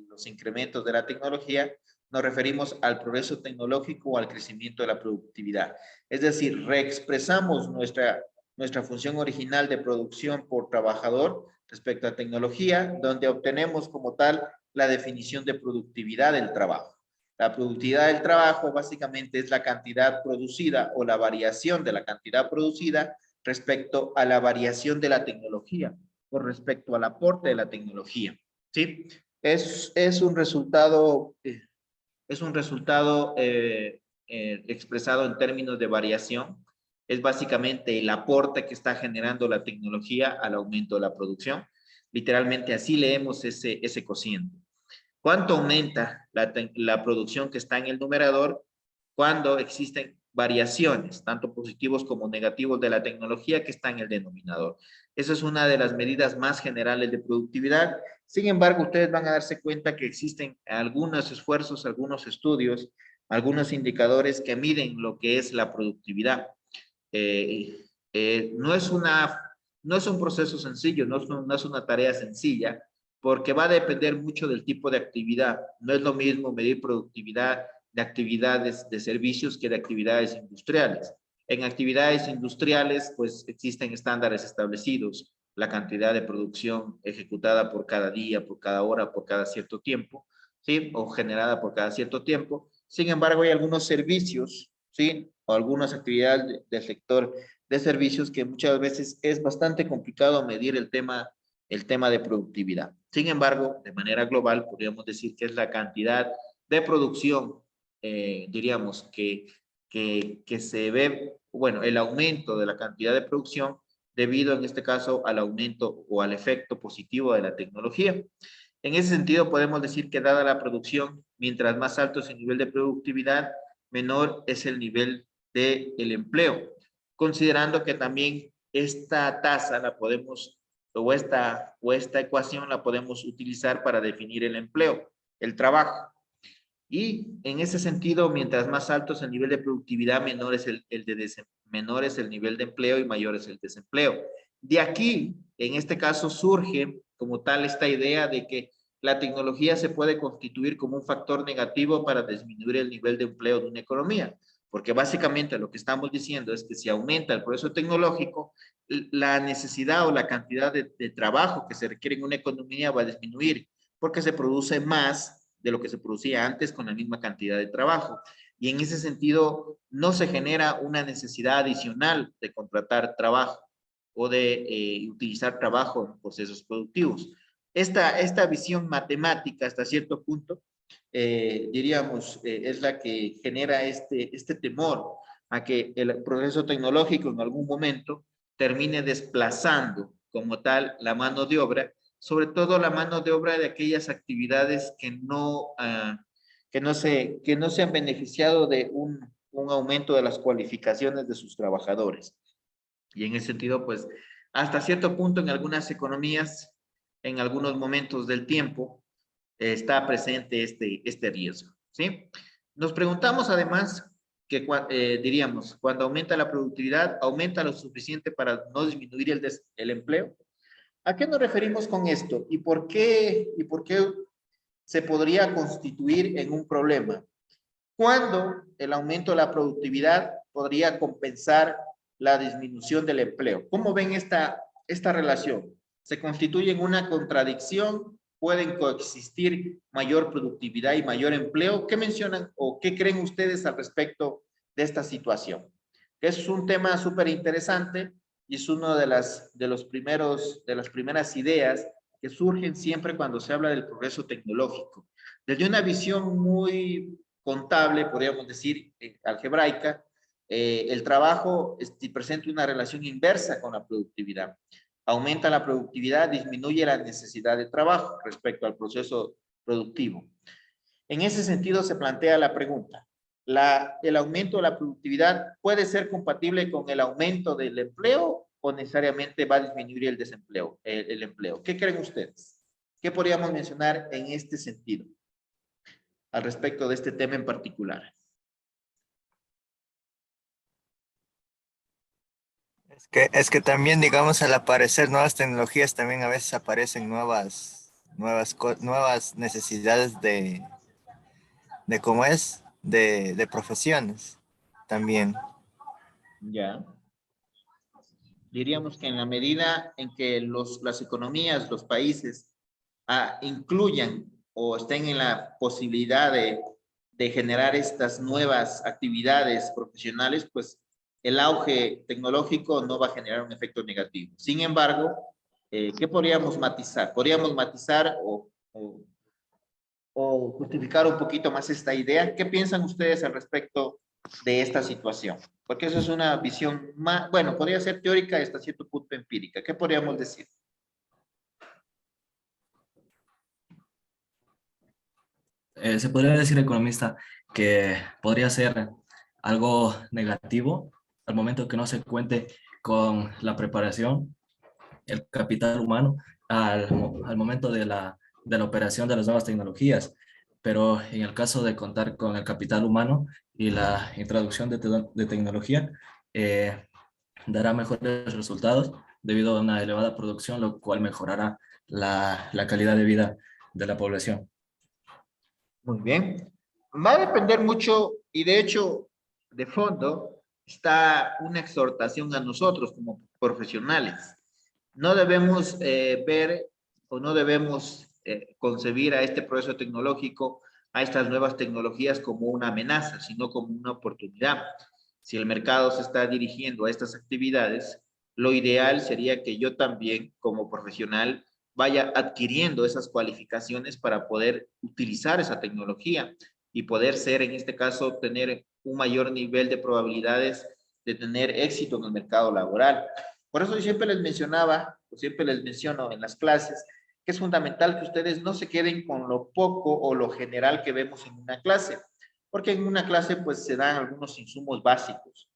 los incrementos de la tecnología, nos referimos al progreso tecnológico o al crecimiento de la productividad. Es decir, reexpresamos nuestra función original de producción por trabajador respecto a tecnología, donde obtenemos como tal la definición de productividad del trabajo. La productividad del trabajo básicamente es la cantidad producida o la variación de la cantidad producida respecto a la variación de la tecnología o respecto al aporte de la tecnología. ¿Sí? Es un resultado expresado en términos de variación. Es básicamente el aporte que está generando la tecnología al aumento de la producción. Literalmente así leemos ese cociente. ¿Cuánto aumenta la producción que está en el numerador cuando existen variaciones, tanto positivos como negativos de la tecnología que está en el denominador? Esa es una de las medidas más generales de productividad. Sin embargo, ustedes van a darse cuenta que existen algunos esfuerzos, algunos estudios, algunos indicadores que miden lo que es la productividad. No es un proceso sencillo, no es una tarea sencilla, porque va a depender mucho del tipo de actividad. No es lo mismo medir productividad de actividades de servicios que de actividades industriales. En actividades industriales, pues existen estándares establecidos, la cantidad de producción ejecutada por cada día, por cada hora, por cada cierto tiempo, ¿sí? O generada por cada cierto tiempo. Sin embargo, hay algunos servicios, ¿sí? O algunas actividades del sector de servicios que muchas veces es bastante complicado medir el tema de productividad. Sin embargo, de manera global, podríamos decir que es la cantidad de producción, diríamos, que se ve, bueno, el aumento de la cantidad de producción debido en este caso al aumento o al efecto positivo de la tecnología. En ese sentido, podemos decir que dada la producción, mientras más alto es el nivel de productividad, menor es el nivel del empleo, considerando que también esta tasa la podemos o esta ecuación la podemos utilizar para definir el empleo, el trabajo. Y en ese sentido, mientras más alto es el nivel de productividad, menor es el nivel de empleo y mayor es el desempleo. De aquí, en este caso, surge como tal esta idea de que la tecnología se puede constituir como un factor negativo para disminuir el nivel de empleo de una economía. Porque básicamente lo que estamos diciendo es que si aumenta el progreso tecnológico, la necesidad o la cantidad de trabajo que se requiere en una economía va a disminuir, porque se produce más de lo que se producía antes con la misma cantidad de trabajo. Y en ese sentido, no se genera una necesidad adicional de contratar trabajo o de utilizar trabajo en procesos productivos. Esta visión matemática hasta cierto punto, diríamos, es la que genera este temor a que el progreso tecnológico en algún momento termine desplazando como tal la mano de obra, sobre todo la mano de obra de aquellas actividades que no se han beneficiado de un aumento de las cualificaciones de sus trabajadores. Y en ese sentido, pues, hasta cierto punto en algunas economías, en algunos momentos del tiempo, está presente este riesgo, ¿sí? Nos preguntamos además que, diríamos, cuando aumenta la productividad, aumenta lo suficiente para no disminuir el empleo. ¿A qué nos referimos con esto? ¿Y por qué se podría constituir en un problema? ¿Cuándo el aumento de la productividad podría compensar la disminución del empleo? ¿Cómo ven esta relación? ¿Se constituye en una contradicción? ¿Pueden coexistir mayor productividad y mayor empleo? ¿Qué mencionan o qué creen ustedes al respecto de esta situación? Es un tema súper interesante y es uno de las primeras ideas que surgen siempre cuando se habla del progreso tecnológico. Desde una visión muy contable, podríamos decir, algebraica, el trabajo presenta una relación inversa con la productividad. Aumenta la productividad, disminuye la necesidad de trabajo respecto al proceso productivo. En ese sentido se plantea la pregunta, ¿el aumento de la productividad puede ser compatible con el aumento del empleo o necesariamente va a disminuir el desempleo, el empleo? ¿Qué creen ustedes? ¿Qué podríamos mencionar en este sentido al respecto de este tema en particular? Es que también, digamos, al aparecer nuevas tecnologías, también a veces aparecen nuevas necesidades de cómo es, de profesiones también. Ya. Diríamos que en la medida en que las economías, los países, incluyan o estén en la posibilidad de generar estas nuevas actividades profesionales, pues el auge tecnológico no va a generar un efecto negativo. Sin embargo, ¿qué podríamos matizar? Podríamos matizar o justificar un poquito más esta idea. ¿Qué piensan ustedes al respecto de esta situación? Porque eso es una visión más, bueno, podría ser teórica y hasta cierto punto empírica. ¿Qué podríamos decir? Se podría decir, economista, que podría ser algo negativo al momento que no se cuente con la preparación, el capital humano, al momento de la operación de las nuevas tecnologías. Pero en el caso de contar con el capital humano y la introducción de tecnología, dará mejores resultados debido a una elevada producción, lo cual mejorará la calidad de vida de la población. Muy bien. Va a depender mucho, y de hecho, de fondo, está una exhortación a nosotros como profesionales. No debemos ver o no debemos concebir a este proceso tecnológico, a estas nuevas tecnologías como una amenaza, sino como una oportunidad. Si el mercado se está dirigiendo a estas actividades, lo ideal sería que yo también, como profesional, vaya adquiriendo esas cualificaciones para poder utilizar esa tecnología y poder ser, en este caso, tener un mayor nivel de probabilidades de tener éxito en el mercado laboral. Por eso yo siempre les mencionaba, o siempre les menciono en las clases, que es fundamental que ustedes no se queden con lo poco o lo general que vemos en una clase, porque en una clase pues se dan algunos insumos básicos.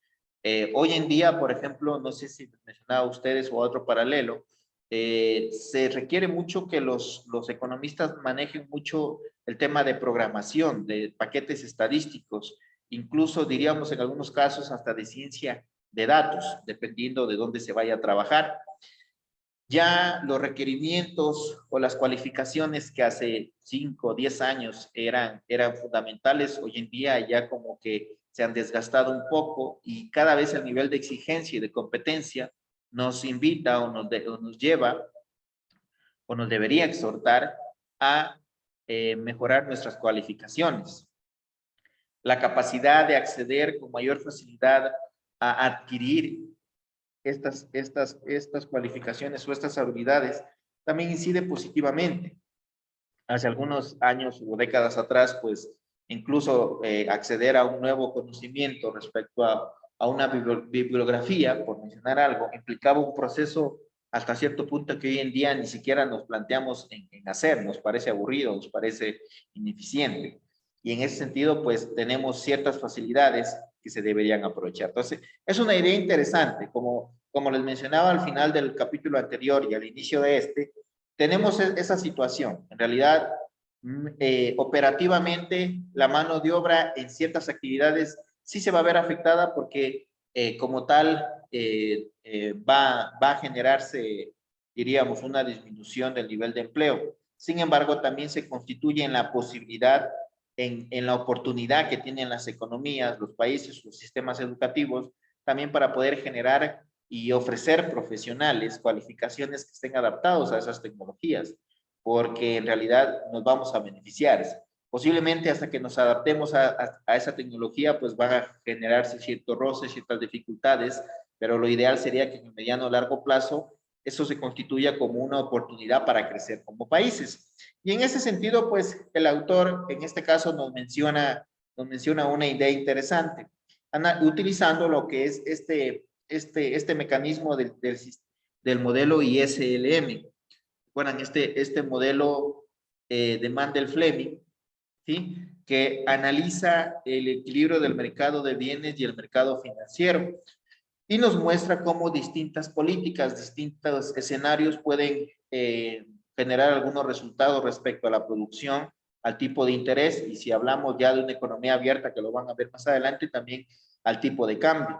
Hoy en día, por ejemplo, no sé si mencionaba a ustedes o a otro paralelo, se requiere mucho que los economistas manejen mucho el tema de programación, de paquetes estadísticos, incluso diríamos en algunos casos hasta de ciencia de datos, dependiendo de dónde se vaya a trabajar. ya los requerimientos o las cualificaciones que hace 5 o 10 años eran fundamentales, hoy en día ya como que se han desgastado un poco y cada vez el nivel de exigencia y de competencia nos invita o nos lleva o nos debería exhortar a mejorar nuestras cualificaciones. La capacidad de acceder con mayor facilidad a adquirir estas cualificaciones o estas habilidades también incide positivamente. Hace algunos años o décadas atrás, pues incluso acceder a un nuevo conocimiento respecto a una bibliografía, por mencionar algo, implicaba un proceso hasta cierto punto que hoy en día ni siquiera nos planteamos en hacer, nos parece aburrido, nos parece ineficiente. Y en ese sentido, pues tenemos ciertas facilidades que se deberían aprovechar. Entonces, es una idea interesante, como les mencionaba al final del capítulo anterior y al inicio de este, tenemos esa situación. En realidad, operativamente, la mano de obra en ciertas actividades sí se va a ver afectada porque como tal va a generarse, diríamos, una disminución del nivel de empleo. Sin embargo, también se constituye en la posibilidad, en la oportunidad que tienen las economías, los países, los sistemas educativos, también para poder generar y ofrecer profesionales, cualificaciones que estén adaptados a esas tecnologías, porque en realidad nos vamos a beneficiar. Posiblemente hasta que nos adaptemos a esa tecnología, pues van a generarse ciertos roces, ciertas dificultades, pero lo ideal sería que en el mediano o largo plazo eso se constituya como una oportunidad para crecer como países. Y en ese sentido, pues el autor en este caso nos menciona una idea interesante, utilizando lo que es este mecanismo del modelo ISLM. Bueno, este modelo de Mandel-Fleming, ¿sí? Que analiza el equilibrio del mercado de bienes y el mercado financiero y nos muestra cómo distintas políticas, distintos escenarios pueden generar algunos resultados respecto a la producción, al tipo de interés, y si hablamos ya de una economía abierta, que lo van a ver más adelante, también al tipo de cambio.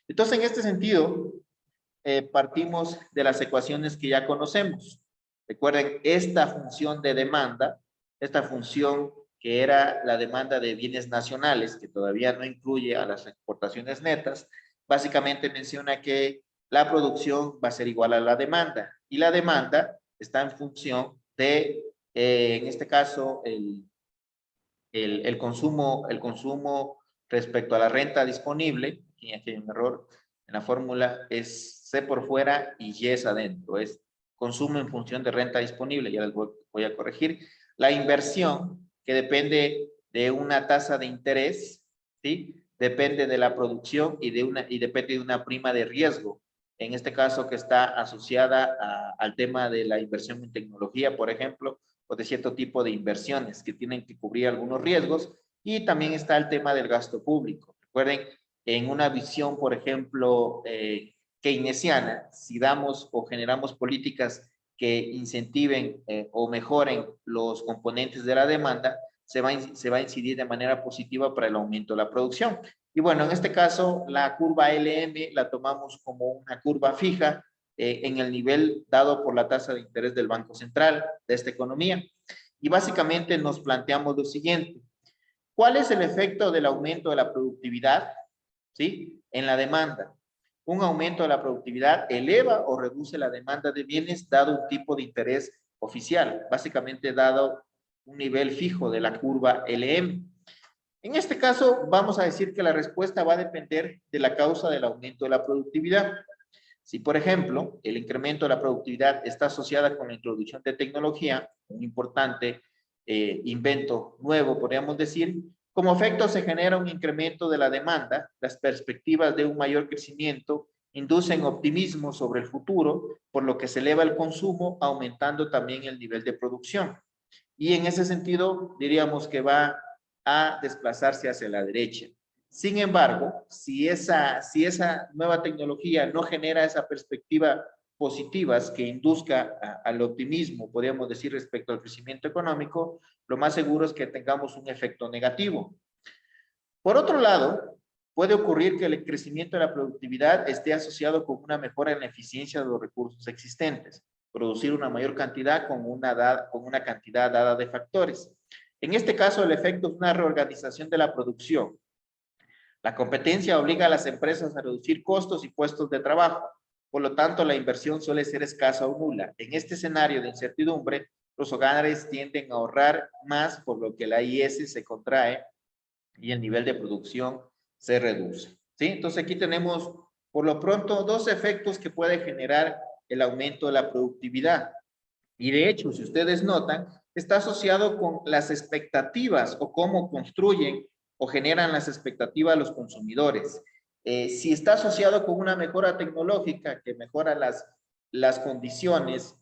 Entonces, en este sentido, partimos de las ecuaciones que ya conocemos. Recuerden, esta función de demanda, esta función que era la demanda de bienes nacionales, que todavía no incluye a las exportaciones netas, básicamente menciona que la producción va a ser igual a la demanda y la demanda está en función de, en este caso, el consumo respecto a la renta disponible. Aquí hay un error en la fórmula, es C por fuera y Y es adentro, es consumo en función de renta disponible, ya les voy a corregir. La inversión, que depende de una tasa de interés, ¿sí? Depende de la producción y depende de una prima de riesgo, en este caso que está asociada al tema de la inversión en tecnología, por ejemplo, o de cierto tipo de inversiones que tienen que cubrir algunos riesgos, y también está el tema del gasto público. Recuerden, en una visión, por ejemplo, keynesiana, si damos o generamos políticas que incentiven o mejoren los componentes de la demanda, se va a incidir de manera positiva para el aumento de la producción. Y bueno, en este caso, la curva LM la tomamos como una curva fija en el nivel dado por la tasa de interés del Banco Central de esta economía. Y básicamente nos planteamos lo siguiente: ¿cuál es el efecto del aumento de la productividad, ¿sí?, en la demanda? Un aumento de la productividad eleva o reduce la demanda de bienes dado un tipo de interés oficial, básicamente dado un nivel fijo de la curva LM. En este caso, vamos a decir que la respuesta va a depender de la causa del aumento de la productividad. Si, por ejemplo, el incremento de la productividad está asociada con la introducción de tecnología, un importante invento nuevo, podríamos decir, como efecto se genera un incremento de la demanda, las perspectivas de un mayor crecimiento inducen optimismo sobre el futuro, por lo que se eleva el consumo, aumentando también el nivel de producción. Y en ese sentido, diríamos que va a desplazarse hacia la derecha. Sin embargo, si esa nueva tecnología no genera esa perspectiva positivas que induzca al optimismo, podríamos decir, respecto al crecimiento económico, lo más seguro es que tengamos un efecto negativo. Por otro lado, puede ocurrir que el crecimiento de la productividad esté asociado con una mejora en la eficiencia de los recursos existentes. producir una mayor cantidad con una cantidad dada de factores. En este caso, el efecto es una reorganización de la producción. La competencia obliga a las empresas a reducir costos y puestos de trabajo. Por lo tanto, la inversión suele ser escasa o nula. En este escenario de incertidumbre, los hogares tienden a ahorrar más, por lo que la IS se contrae y el nivel de producción se reduce. ¿Sí? Entonces aquí tenemos, por lo pronto, dos efectos que puede generar el aumento de la productividad. Y de hecho, si ustedes notan, está asociado con las expectativas o cómo construyen o generan las expectativas los consumidores. Si está asociado con una mejora tecnológica que mejora las condiciones,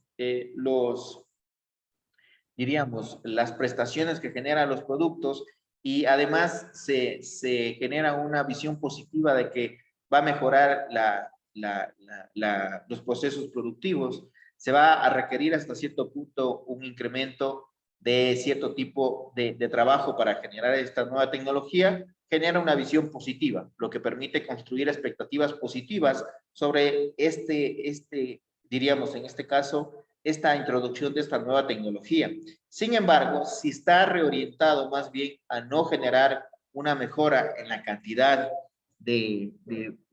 diríamos, las prestaciones que generan los productos, y además se genera una visión positiva de que va a mejorar los procesos productivos, se va a requerir hasta cierto punto un incremento de cierto tipo de trabajo para generar esta nueva tecnología, genera una visión positiva, lo que permite construir expectativas positivas sobre diríamos en este caso, esta introducción de esta nueva tecnología. Sin embargo, si está reorientado más bien a no generar una mejora en la cantidad de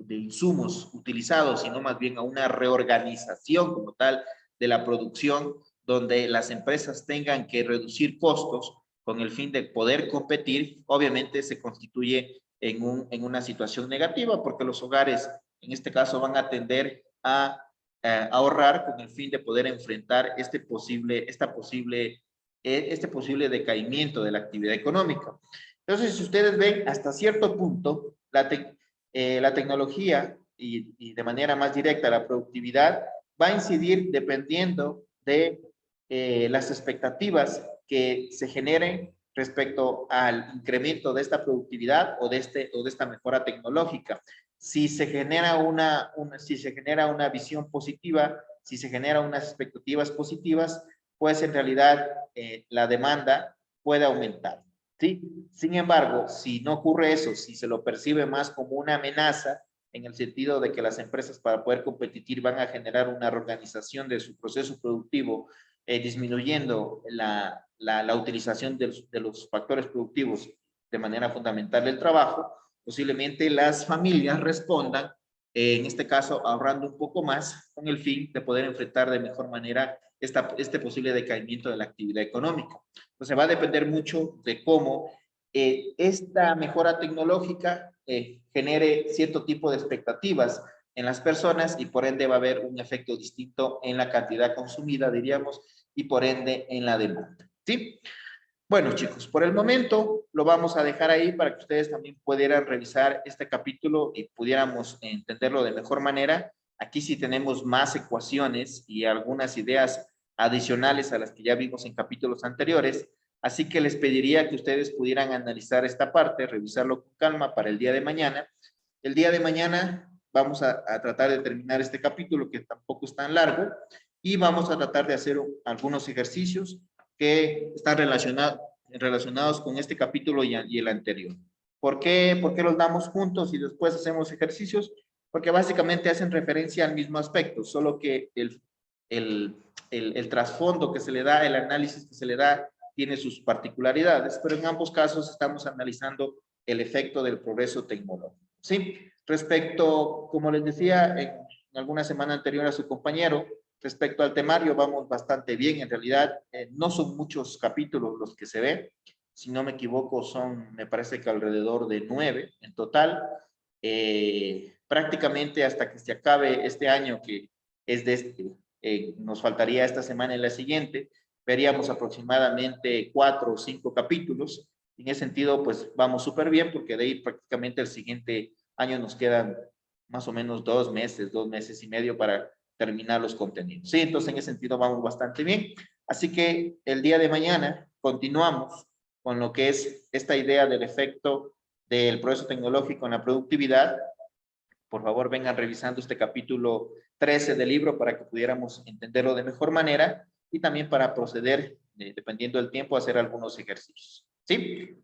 insumos utilizados, sino más bien a una reorganización como tal de la producción, donde las empresas tengan que reducir costos con el fin de poder competir, obviamente se constituye en una situación negativa, porque los hogares en este caso van a tender a ahorrar con el fin de poder enfrentar este posible decaimiento de la actividad económica. Entonces, si ustedes ven, hasta cierto punto, la tecnología y de manera más directa la productividad va a incidir dependiendo de las expectativas que se generen respecto al incremento de esta productividad o de esta mejora tecnológica. Si se genera una visión positiva, si se generan unas expectativas positivas, pues en realidad la demanda puede aumentar, ¿sí? Sin embargo, si no ocurre eso, si se lo percibe más como una amenaza, en el sentido de que las empresas para poder competir van a generar una reorganización de su proceso productivo, disminuyendo la utilización de los factores productivos de manera fundamental del trabajo, posiblemente las familias respondan, en este caso ahorrando un poco más, con el fin de poder enfrentar de mejor manera este posible decaimiento de la actividad económica. Entonces va a depender mucho de cómo esta mejora tecnológica genere cierto tipo de expectativas en las personas, y por ende va a haber un efecto distinto en la cantidad consumida, diríamos, y por ende en la demanda, ¿sí? Bueno, chicos, por el momento lo vamos a dejar ahí para que ustedes también pudieran revisar este capítulo y pudiéramos entenderlo de mejor manera. Aquí sí tenemos más ecuaciones y algunas ideas adicionales a las que ya vimos en capítulos anteriores, así que les pediría que ustedes pudieran analizar esta parte, revisarlo con calma para el día de mañana. El día de mañana vamos a tratar de terminar este capítulo, que tampoco es tan largo, y vamos a tratar de hacer algunos ejercicios que están relacionados con este capítulo y el anterior. ¿Por qué los damos juntos y después hacemos ejercicios? Porque básicamente hacen referencia al mismo aspecto, solo que el trasfondo que se le da, el análisis que se le da, tiene sus particularidades, pero en ambos casos estamos analizando el efecto del progreso tecnológico, ¿sí? Respecto, como les decía en alguna semana anterior a su compañero, respecto al temario vamos bastante bien, en realidad no son muchos capítulos los que se ven, si no me equivoco me parece que alrededor de 9 en total, prácticamente hasta que se acabe este año, que es nos faltaría esta semana y la siguiente, veríamos aproximadamente 4 o 5 capítulos. En ese sentido, pues vamos súper bien, porque de ahí prácticamente el siguiente año nos quedan más o menos 2 meses y medio para terminar los contenidos. Sí, entonces en ese sentido vamos bastante bien. Así que el día de mañana continuamos con lo que es esta idea del efecto del progreso tecnológico en la productividad. Por favor, vengan revisando este capítulo 13 del libro para que pudiéramos entenderlo de mejor manera y también para proceder, dependiendo del tiempo, a hacer algunos ejercicios. ¿Sí?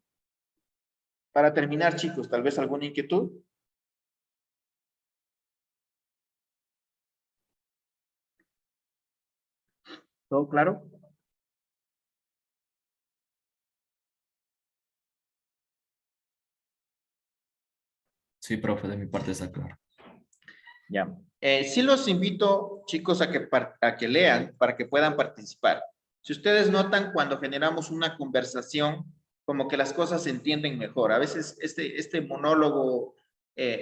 Para terminar, chicos, tal vez alguna inquietud. ¿Todo claro? Sí, profe, de mi parte está claro. Ya. Sí los invito, chicos, a que lean para que puedan participar. Si ustedes notan, cuando generamos una conversación, como que las cosas se entienden mejor. A veces este monólogo,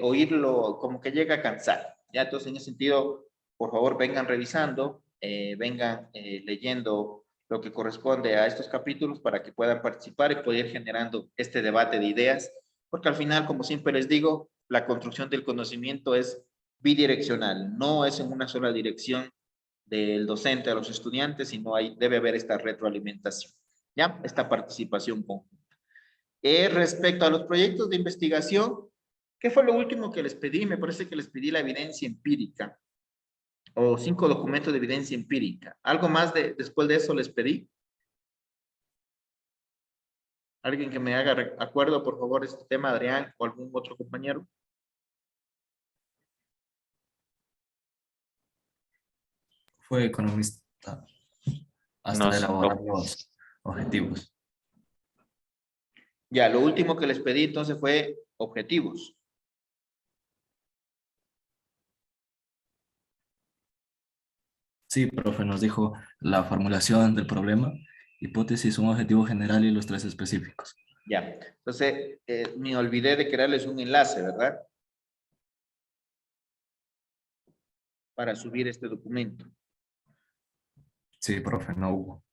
oírlo, como que llega a cansar. Ya, entonces, en ese sentido, por favor, vengan revisando, vengan leyendo lo que corresponde a estos capítulos para que puedan participar y poder ir generando este debate de ideas, porque al final, como siempre les digo, la construcción del conocimiento es bidireccional, no es en una sola dirección del docente a los estudiantes, sino debe haber esta retroalimentación, ¿ya? Esta participación conjunta. Respecto a los proyectos de investigación, ¿qué fue lo último que les pedí? Me parece que les pedí la evidencia empírica, o 5 documentos de evidencia empírica. ¿Algo más después de eso les pedí? ¿Alguien que me haga acuerdo, por favor, este tema, Adrián, o algún otro compañero? Fue economista hasta Nos, elaborar los objetivos. Ya, lo último que les pedí entonces fue objetivos. Sí, profe, nos dijo la formulación del problema, hipótesis, un objetivo general y los 3 específicos. Ya, entonces me olvidé de crearles un enlace, ¿verdad? Para subir este documento. Sí, profe, no hubo.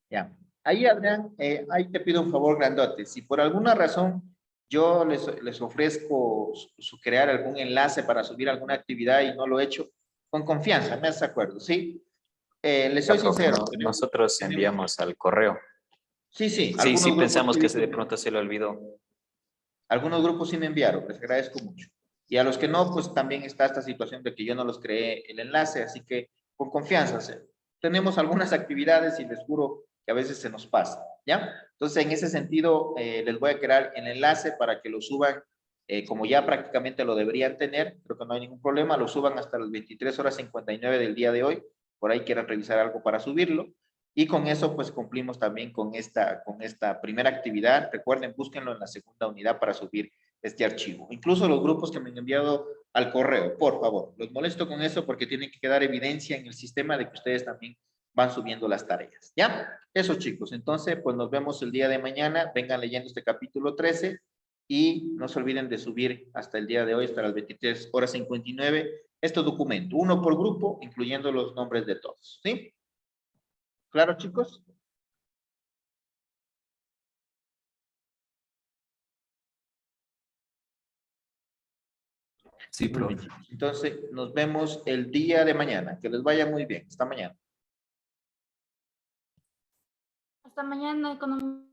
Ya. Ahí, Adrián, ahí te pido un favor grandote. Si por alguna razón yo les ofrezco crear algún enlace para subir alguna actividad y no lo he hecho, con confianza, me hace acuerdo, ¿sí? Les soy sincero. nosotros enviamos al correo. Sí, Sí, algunos sí grupos pensamos sí, que de pronto se le olvidó. algunos grupos sí me enviaron, les agradezco mucho. Y a los que no, pues también está esta situación de que yo no los creé el enlace, así que con confianza. Tenemos algunas actividades y les juro que a veces se nos pasa, ¿ya? Entonces, en ese sentido, les voy a crear el enlace para que lo suban, como ya prácticamente lo deberían tener, creo que no hay ningún problema, lo suban hasta las 23:59 del día de hoy, por ahí quieran revisar algo para subirlo. Y con eso, pues cumplimos también con esta primera actividad. Recuerden, búsquenlo en la segunda unidad para subir este archivo. Incluso los grupos que me han enviado al correo, por favor. Los molesto con eso porque tiene que quedar evidencia en el sistema de que ustedes también van subiendo las tareas. ¿Ya? Eso, chicos. Entonces, pues nos vemos el día de mañana. Vengan leyendo este capítulo 13 y no se olviden de subir hasta el día de hoy, hasta las 23:59, este documento. Uno por grupo, incluyendo los nombres de todos. ¿Sí? ¿Claro, chicos? Sí, Muy bien, profe. chicos. Entonces, nos vemos el día de mañana. Que les vaya muy bien. Hasta mañana. Hasta mañana, economía.